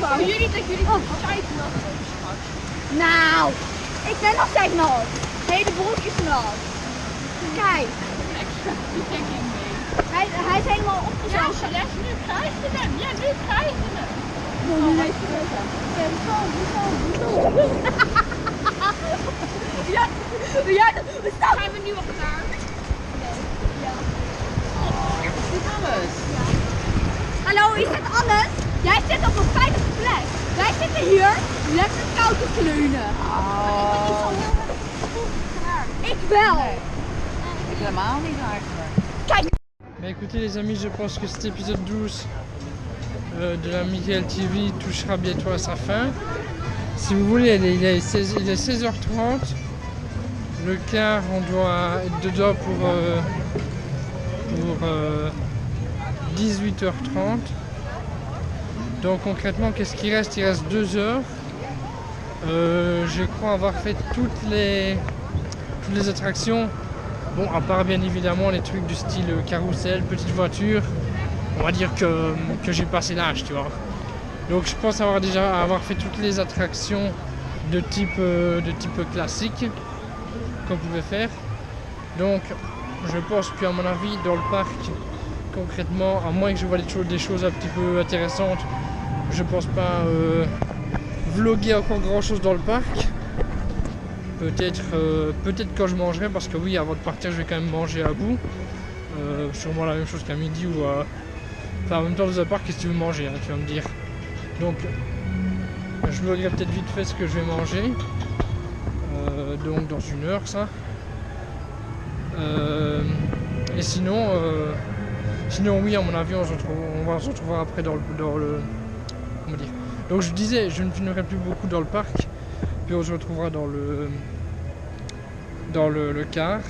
heb. Jullie dat jullie tijd nat zijn straks. Nou, ik ben nog steeds nat. Hele broek is nat. Kijk. Hij is helemaal opgezogen. Ja, Celeste, nu krijg je hem. Ja, nu krijg je hem. Ja, zijn we nu al klaar? Dit alles. Hallo, is het alles? Jij zit op een veilige plek. Wij zitten hier lekker koud te kleunen. Oh. Ik wel. Ik helemaal niet eigenlijk. Kijk. Bah écoutez les amis, je pense que cet épisode 12 de la Michael TV touchera bientôt à sa fin. Si vous voulez, il est 16h30. Le quart, on doit être dedans pour 18h30. Donc concrètement, qu'est-ce qui reste? Il reste 2 heures. Je crois avoir fait toutes les attractions. Bon, à part bien évidemment les trucs du style carrousel, petite voiture, on va dire que j'ai passé l'âge, tu vois. Donc je pense avoir fait toutes les attractions de type classique qu'on pouvait faire. Donc je pense qu'à mon avis, dans le parc, concrètement, à moins que je vois des choses un petit peu intéressantes, je pense pas vlogger encore grand chose dans le parc. Peut-être quand je mangerai, parce que oui, avant de partir je vais quand même manger à bout, sûrement la même chose qu'à midi ou enfin en même temps dans un parc, qu'est-ce que tu veux manger, hein, tu vas me dire. Donc je vloggerai peut-être vite fait ce que je vais manger, donc dans 1 heure ça. Et sinon oui, à mon avis on va se retrouver après dans le comment dire. Donc je disais, je ne filmerai plus beaucoup dans le parc, puis on se retrouvera dans le car.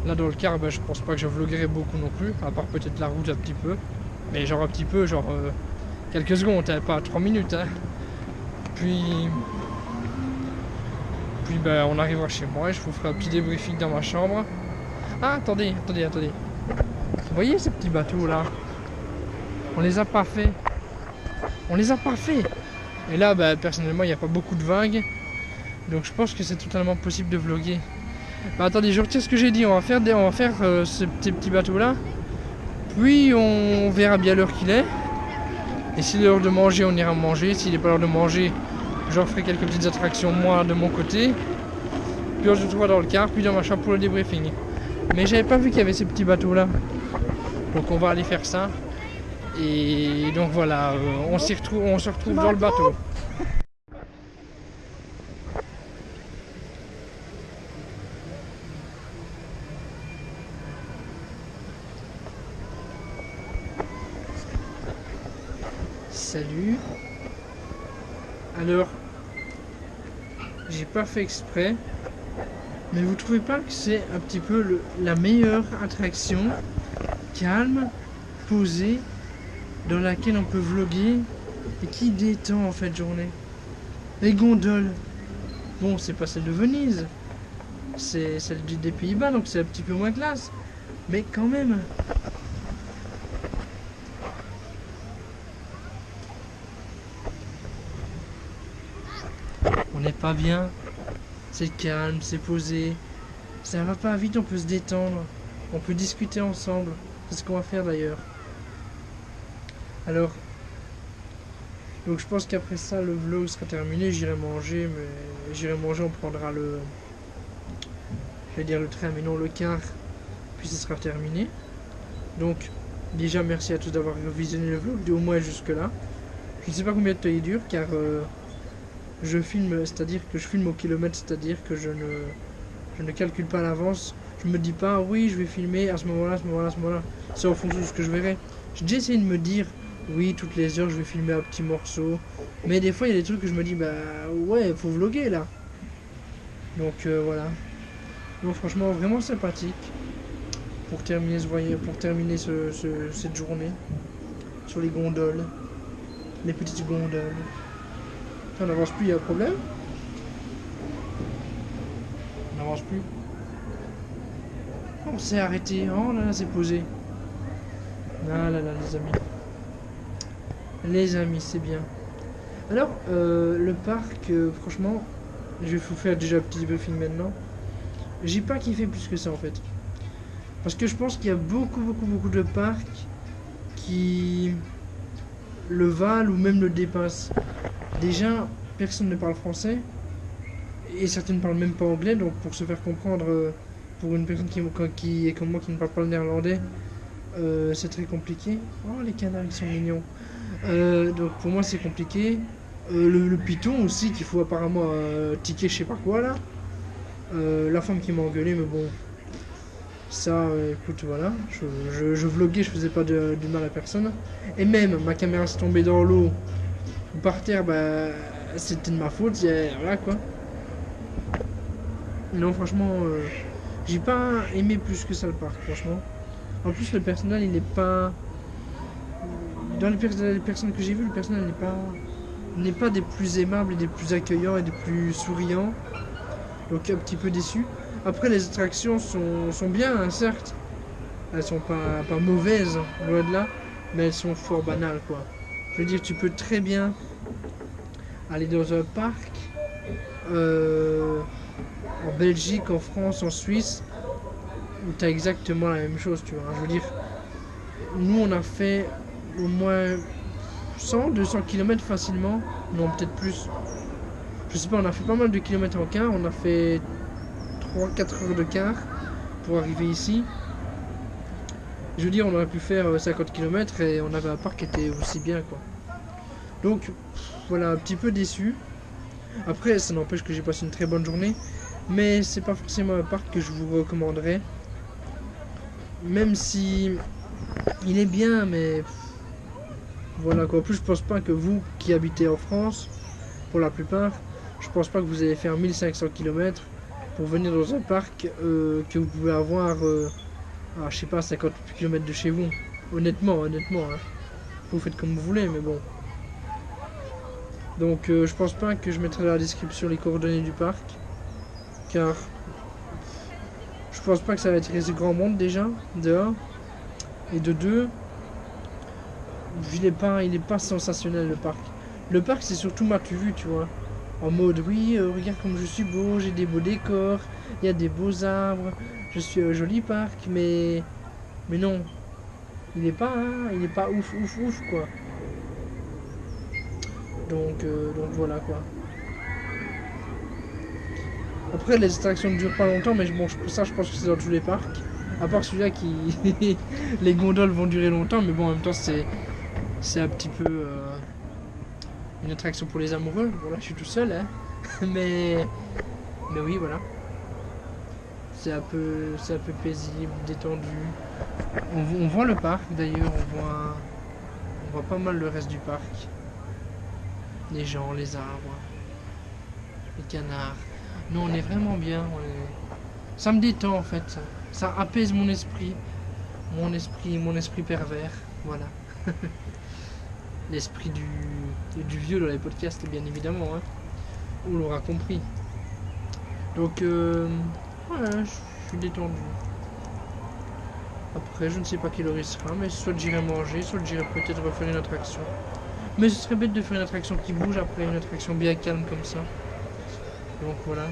Là dans le car, je pense pas que je vloggerai beaucoup non plus, à part peut-être la route un petit peu. Mais genre un petit peu, genre quelques secondes, hein, pas 3 minutes. Hein. Puis on arrivera chez moi et je vous ferai un petit débriefing dans ma chambre. Ah attendez. Vous voyez ces petits bateaux là? On les a pas fait. Et là, personnellement, il n'y a pas beaucoup de vagues. Donc je pense que c'est totalement possible de vlogger. Attendez, je retire ce que j'ai dit. On va faire ces petits bateaux là. Puis on verra bien l'heure qu'il est. Et s'il est l'heure de manger, on ira manger. S'il n'est pas l'heure de manger, je ferai quelques petites attractions moi de mon côté. Puis on se retrouvera dans le car, puis dans ma chambre pour le débriefing. Mais j'avais pas vu qu'il y avait ces petits bateaux là. Donc on va aller faire ça. Et donc voilà, on se retrouve dans le bateau. salut. Alors, j'ai pas fait exprès, mais vous trouvez pas que c'est un petit peu la meilleure attraction, calme, posée, dans laquelle on peut vlogger et qui détend en fait journée? Les gondoles. Bon, c'est pas celle de Venise, c'est celle des Pays-Bas, donc c'est un petit peu moins classe, mais quand même. On n'est pas bien, c'est calme, c'est posé, ça va pas vite, on peut se détendre, on peut discuter ensemble, c'est ce qu'on va faire d'ailleurs. Alors, donc je pense qu'après ça le vlog sera terminé, j'irai manger, on prendra je vais dire le train mais non le car, puis ce sera terminé. Donc déjà merci à tous d'avoir visionné le vlog, au moins jusque là. Je ne sais pas combien de temps il dure car je filme, c'est-à-dire que je filme au kilomètre, c'est-à-dire que je ne calcule pas à l'avance. Je me dis pas oui je vais filmer à ce moment-là, à ce moment-là, à ce moment-là. C'est en fonction de ce que je verrai. J'ai déjà essayé de me dire oui toutes les heures je vais filmer un petit morceau. Mais des fois il y a des trucs que je me dis bah ouais faut vlogger là. Donc voilà. Donc franchement vraiment sympathique pour terminer cette journée sur les gondoles. Les petites gondoles. On n'avance plus, il y a un problème? On n'avance plus. On s'est arrêté. Oh là là, c'est posé. Ah là là, les amis. Les amis, c'est bien. Alors, le parc, franchement, je vais vous faire déjà un petit briefing maintenant. J'ai pas kiffé plus que ça en fait. Parce que je pense qu'il y a beaucoup de parcs qui le valent ou même le dépassent. Déjà, personne ne parle français et certains ne parlent même pas anglais, donc pour se faire comprendre pour une personne qui est comme moi qui ne parle pas le néerlandais, c'est très compliqué. Oh les canards ils sont mignons. Donc pour moi c'est compliqué. Le python aussi qu'il faut apparemment ticker je sais pas quoi là. La femme qui m'a engueulé mais bon ça écoute voilà je vloguais, je faisais pas du mal à personne et même ma caméra s'est tombée dans l'eau ou par terre bah c'était de ma faute voilà quoi. Non franchement j'ai pas aimé plus que ça le parc franchement. En plus le personnel il n'est pas dans les personnes que j'ai vues le personnel n'est pas des plus aimables et des plus accueillants et des plus souriants, donc un petit peu déçu. Après les attractions sont bien hein, certes elles sont pas mauvaises loin de là, mais elles sont fort banales quoi. Je veux dire tu peux très bien aller dans un parc en Belgique, en France, en Suisse où tu as exactement la même chose tu vois. Je veux dire nous on a fait au moins 100-200 km facilement, non peut-être plus, je sais pas, on a fait pas mal de kilomètres en car, on a fait 3-4 heures de car pour arriver ici. Je veux dire on aurait pu faire 50 km et on avait un parc qui était aussi bien quoi. Donc voilà, un petit peu déçu. Après ça n'empêche que j'ai passé une très bonne journée, mais c'est pas forcément un parc que je vous recommanderais, même si il est bien, mais voilà quoi. En plus je pense pas que vous qui habitez en France, pour la plupart, je pense pas que vous allez faire 1500 km pour venir dans un parc que vous pouvez avoir à je sais pas 50 km de chez vous. Honnêtement hein. Vous faites comme vous voulez mais bon. Donc je pense pas que je mettrai dans la description les coordonnées du parc, car je pense pas que ça va attirer grand monde déjà, de 1, et de 2, il est pas sensationnel le parc. Le parc c'est surtout m'as-tu vu tu vois, en mode oui regarde comme je suis beau, j'ai des beaux décors, il y a des beaux arbres, je suis un joli parc, mais non, il est pas ouf quoi. Donc voilà quoi. Après les attractions ne durent pas longtemps, mais bon ça je pense que c'est dans tous les parcs. À part celui-là qui les gondoles vont durer longtemps, mais bon en même temps c'est un petit peu une attraction pour les amoureux. Bon là je suis tout seul hein. mais oui voilà. C'est un peu paisible, détendu. On voit le parc d'ailleurs, on voit pas mal le reste du parc. les gens, les arbres, les canards. Non, on est vraiment bien. Ça me détend en fait. Ça apaise mon esprit. Mon esprit pervers. Voilà. L'esprit du vieux dans les podcasts, bien évidemment. Hein. On l'aura compris. Donc, voilà, je suis détendu. Après, je ne sais pas quelle heure il sera, mais soit j'irai manger, soit j'irai peut-être refaire une attraction. Mais ce serait bête de faire une attraction qui bouge après une attraction bien calme comme ça. Donc voilà.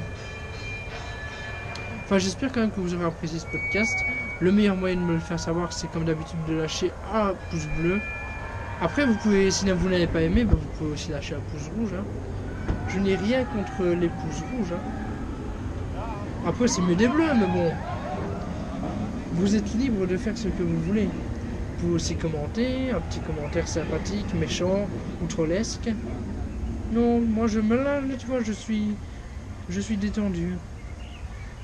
Enfin, j'espère quand même que vous aurez apprécié ce podcast. Le meilleur moyen de me le faire savoir, c'est comme d'habitude de lâcher un pouce bleu. Après, vous pouvez, si vous n'avez pas aimé, vous pouvez aussi lâcher un pouce rouge. Hein. Je n'ai rien contre les pouces rouges. Hein. Après, c'est mieux des bleus, mais bon. Vous êtes libre de faire ce que vous voulez. Vous pouvez aussi commenter, un petit commentaire sympathique, méchant ou trollesque. Non, moi je me lâche, tu vois, je suis détendu.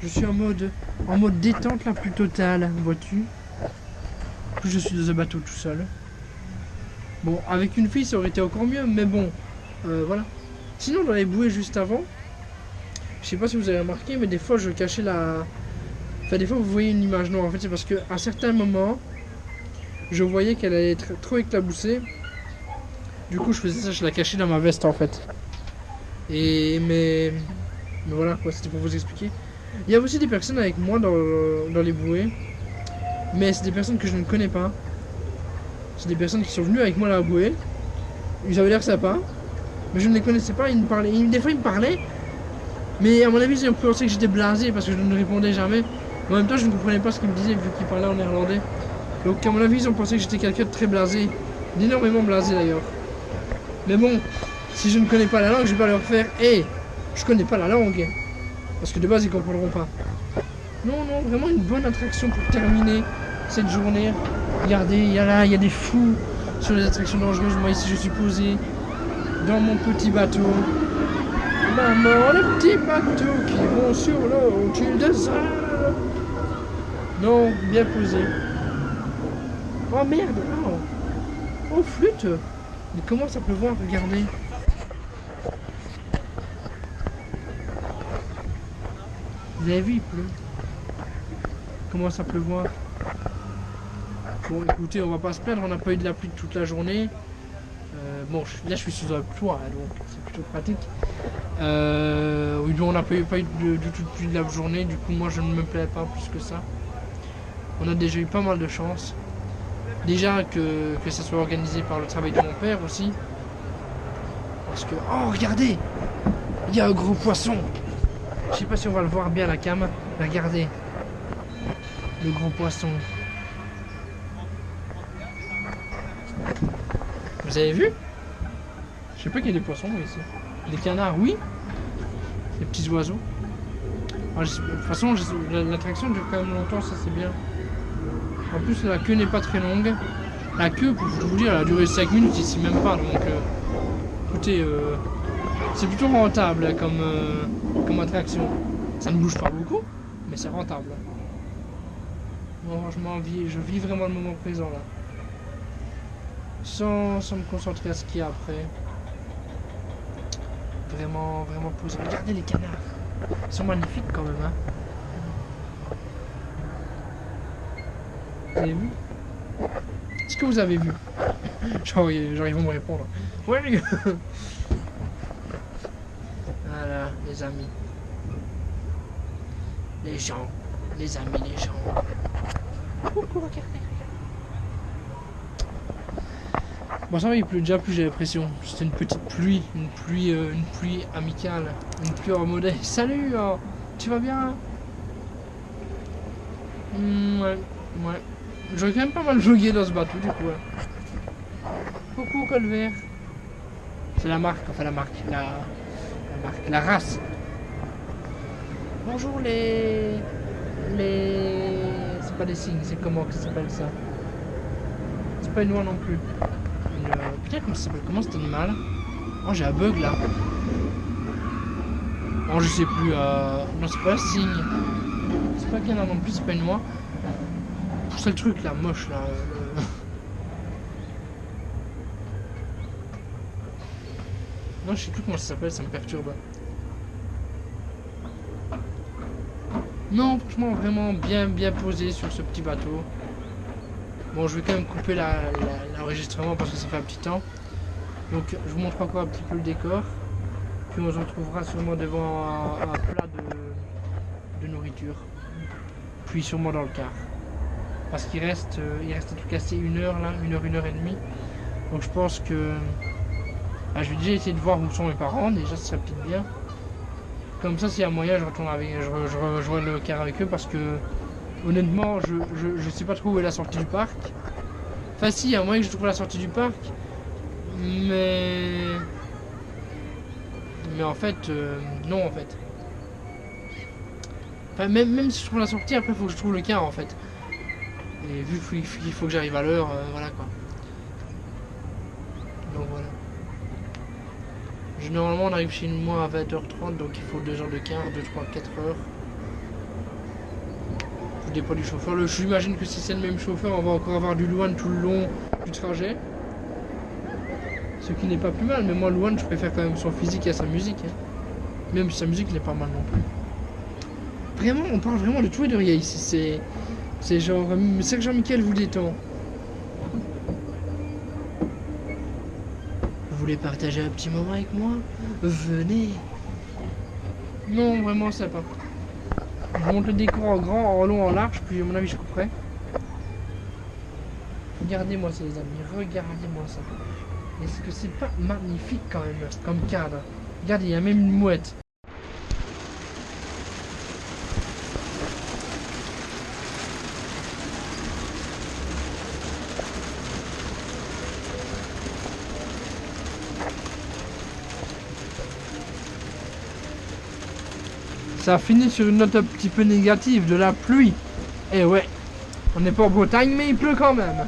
Je suis en mode détente la plus totale, vois-tu. Je suis dans un bateau tout seul. Bon, avec une fille ça aurait été encore mieux, mais bon, voilà. Sinon dans les bouées juste avant, je sais pas si vous avez remarqué, mais des fois je cachais la... Enfin, des fois, vous voyez une image noire. En fait, c'est parce qu'à certains moments, je voyais qu'elle allait être trop éclaboussée. Du coup, je faisais ça, je la cachais dans ma veste, en fait. Mais voilà, quoi, c'était pour vous expliquer. Il y a aussi des personnes avec moi dans les bouées. Mais c'est des personnes que je ne connais pas. C'est des personnes qui sont venues avec moi à la bouée. Ils avaient l'air sympas. Mais je ne les connaissais pas. Ils me parlaient. Des fois, ils me parlaient. Mais à mon avis, ils ont pensé que j'étais blasé parce que je ne répondais jamais. Mais en même temps, je ne comprenais pas ce qu'ils me disaient vu qu'ils parlaient en néerlandais. Donc, à mon avis, ils ont pensé que j'étais quelqu'un de très blasé. D'énormément blasé d'ailleurs. Mais bon, si je ne connais pas la langue, je vais pas leur faire « Hey, je connais pas la langue !» Parce que de base, ils comprendront pas. Non, non, vraiment une bonne attraction pour terminer cette journée. Regardez, il y a des fous sur les attractions dangereuses. Moi, ici, je suis posé dans mon petit bateau. Maman, le petit bateau qui vont sur l'eau, tu désert. Non, bien posé. Oh merde, oh flûte. Il commence à pleuvoir, regardez. Vous avez vu, il pleut. Il commence à pleuvoir. Bon, écoutez, on va pas se plaindre, on n'a pas eu de la pluie toute la journée. Bon, là je suis sous un toit, donc c'est plutôt pratique. Oui, on n'a pas eu du tout de pluie de la journée, du coup moi je ne me plains pas plus que ça. On a déjà eu pas mal de chance. Déjà que ça soit organisé par le travail de mon père aussi. Parce que... Oh, regardez! Il y a un gros poisson! Je sais pas si on va le voir bien à la cam. Regardez. Le gros poisson. Vous avez vu? Je sais pas qu'il y a des poissons ici. Des canards, oui. Des petits oiseaux. Alors, de toute façon, l'attraction dure quand même longtemps, ça c'est bien. En plus, la queue n'est pas très longue. La queue, pour vous dire, elle a duré 5 minutes ici, même pas. Donc, écoutez, c'est plutôt rentable comme attraction. Ça ne bouge pas beaucoup, mais c'est rentable. Bon, franchement, je vis vraiment le moment présent là. Sans me concentrer à ce qu'il y a après. Vraiment, vraiment posé. Regardez les canards. Ils sont magnifiques quand même, hein. Vous avez vu? Est-ce que vous avez vu? Genre ils vont me répondre. Ouais. Voilà, les amis. Les gens. Les amis, les gens. Coucou, regardez. Bon, ça va, il pleut déjà plus, j'ai l'impression. C'était une petite pluie, une pluie amicale, une pluie en mode « Salut, tu vas bien ?» Ouais. J'aurais quand même pas mal vlogué dans ce bateau, du coup. Hein. Coucou, Colvert. C'est la marque, enfin la marque, la race. Bonjour les... C'est pas des signes, c'est comment que ça s'appelle ça? C'est pas une oie non plus. Putain, comment ça s'appelle? Comment cet animal? Oh, j'ai un bug là. Oh, je sais plus. Non, c'est pas un cygne. C'est pas canard non plus, c'est pas une oie. C'est le truc là, moche là. Non, je sais plus comment ça s'appelle, ça me perturbe. Non, franchement, vraiment bien posé sur ce petit bateau. Bon, je vais quand même couper l'enregistrement parce que ça fait un petit temps. Donc, je vous montre encore un petit peu le décor. Puis on se retrouvera sûrement devant un plat de nourriture. Puis sûrement dans le car. Parce qu'il reste à tout casser 1 heure là, 1 heure et demie. Donc je pense que je vais déjà essayer de voir où sont mes parents, déjà ça serait peut-être bien. Comme ça s'il y a moyen je rejoins le car avec eux parce que honnêtement je sais pas trop où est la sortie du parc. Enfin si, il y a moyen que je trouve la sortie du parc. Mais en fait non en fait. Enfin même si je trouve la sortie, après il faut que je trouve le car en fait. Et vu qu'il faut que j'arrive à l'heure, voilà quoi. Donc voilà. Normalement on arrive chez moi à 20h30, donc il faut 2 heures de quart, 2, 3, 4 heures. Tout dépend du chauffeur. J'imagine que si c'est le même chauffeur, on va encore avoir du Louane tout le long du trajet. Ce qui n'est pas plus mal, mais moi Louane je préfère quand même son physique et sa musique. Hein. Même si sa musique n'est pas mal non plus. Vraiment, on parle vraiment de tout et de rien ici. C'est genre, c'est que Jean-Michel vous détend. Vous voulez partager un petit moment avec moi? Venez. Non, vraiment sympa. Je monte le décor en grand, en long, en large, puis à mon avis je couperai. Regardez-moi ça les amis, regardez-moi ça. Est-ce que c'est pas magnifique quand même, comme cadre? Regardez, il y a même une mouette. Ça a fini sur une note un petit peu négative, de la pluie. Et ouais, on n'est pas en Bretagne, mais il pleut quand même.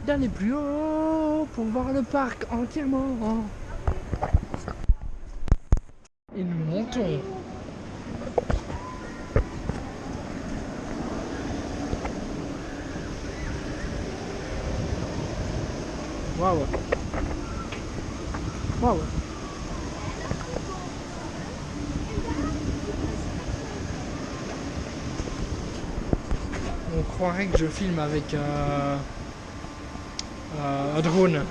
D'aller plus haut, pour voir le parc entièrement. Et nous montons. Waouh. Waouh. On croirait que je filme avec un drone.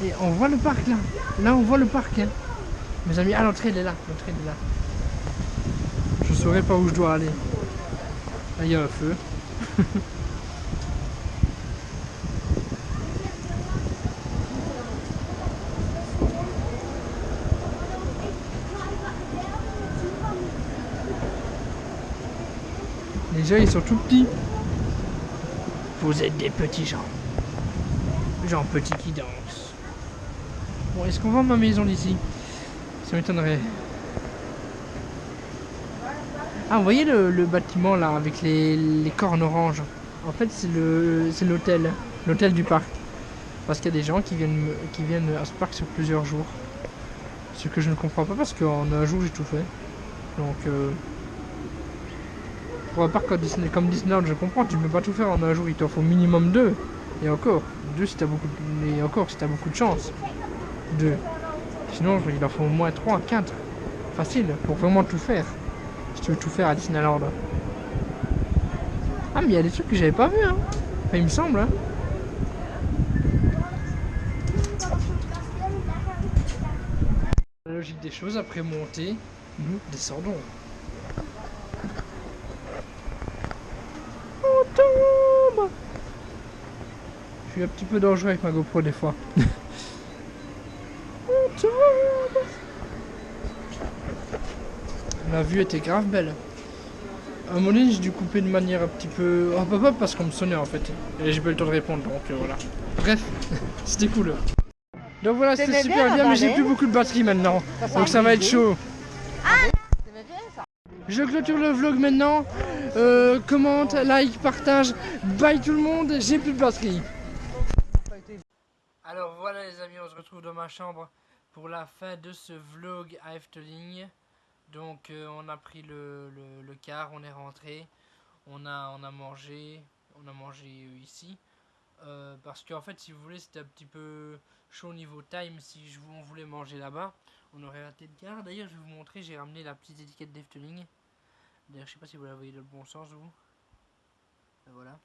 Et on voit le parc là. Là on voit le parc. Hein. Mes amis, l'entrée elle est là. L'entrée elle est là. Je saurais pas où je dois aller. Là il y a un feu. Les gens ils sont tout petits. Vous êtes des petits gens. Gens petits qui dansent. Bon, est-ce qu'on vend ma maison d'ici? Ça m'étonnerait. Ah, vous voyez le bâtiment là avec les cornes oranges? En fait, c'est l'hôtel. L'hôtel du parc. Parce qu'il y a des gens qui viennent à ce parc sur plusieurs jours. Ce que je ne comprends pas parce qu'en un jour j'ai tout fait. Donc, pour un parc comme Disneyland, je comprends, tu ne peux pas tout faire en un jour, il t'en faut minimum 2. Et encore, 2 si t'as beaucoup de chance. 2. Sinon, il en faut au moins 3, 4. Facile, pour vraiment tout faire. Si tu veux tout faire à Disneyland. Ah, mais il y a des trucs que j'avais pas vu, hein. Enfin, il me semble, hein. La logique des choses, après monter, nous descendons. On tombe. Je suis un petit peu dangereux avec ma GoPro des fois. On tombe. La vue était grave belle. À un moment donné, j'ai dû couper de manière un petit peu hop hop hop parce qu'on me sonnait en fait. Et j'ai pas eu le temps de répondre, donc voilà. Bref, c'était cool. Donc voilà, c'était super bien, mais j'ai plus beaucoup de batterie maintenant. Donc ça va être chaud. Je clôture le vlog maintenant. commente, like, partage. Bye tout le monde, j'ai plus de batterie. Alors voilà les amis, on se retrouve dans ma chambre pour la fin de ce vlog à Efteling. Donc on a pris le car, on est rentré, on a mangé ici. Parce qu'en fait si vous voulez c'était un petit peu chaud au niveau time. Si on voulait manger là-bas on aurait raté le car. D'ailleurs je vais vous montrer, j'ai ramené la petite étiquette d'Efteling. D'ailleurs je sais pas si vous la voyez dans le bon sens vous. Voilà.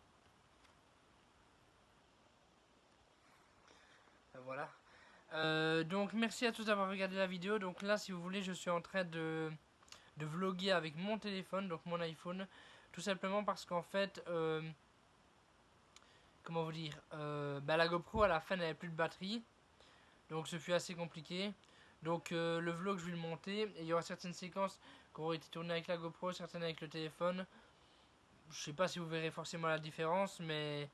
Voilà. Donc merci à tous d'avoir regardé la vidéo. Donc là si vous voulez je suis en train de vlogger avec mon téléphone, donc mon iPhone. Tout simplement parce qu'en fait comment vous dire, la GoPro à la fin n'avait plus de batterie. Donc ce fut assez compliqué. Donc le vlog je vais le monter. Et il y aura certaines séquences qui auront été tournées avec la GoPro, certaines avec le téléphone. Je sais pas si vous verrez forcément la différence, mais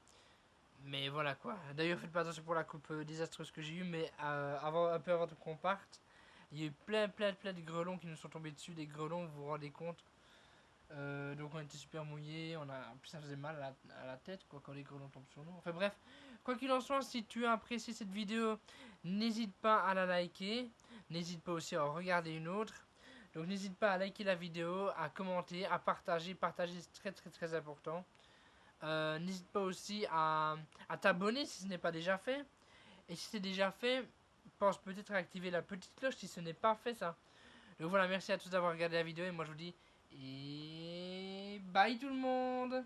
voilà quoi. D'ailleurs faites pas attention pour la coupe désastreuse que j'ai eue, mais un peu avant qu'on parte, il y a eu plein de grelons qui nous sont tombés dessus, des grelons, vous vous rendez compte. Donc on était super mouillés, en plus ça faisait mal à la tête quoi, quand les grelons tombent sur nous. Enfin bref, quoi qu'il en soit, si tu as apprécié cette vidéo, n'hésite pas à la liker, n'hésite pas aussi à en regarder une autre. Donc n'hésite pas à liker la vidéo, à commenter, à partager, c'est très important. N'hésite pas aussi à t'abonner si ce n'est pas déjà fait. Et si c'est déjà fait, pense peut-être à activer la petite cloche si ce n'est pas fait ça. Donc voilà, merci à tous d'avoir regardé la vidéo et moi je vous dis et bye tout le monde.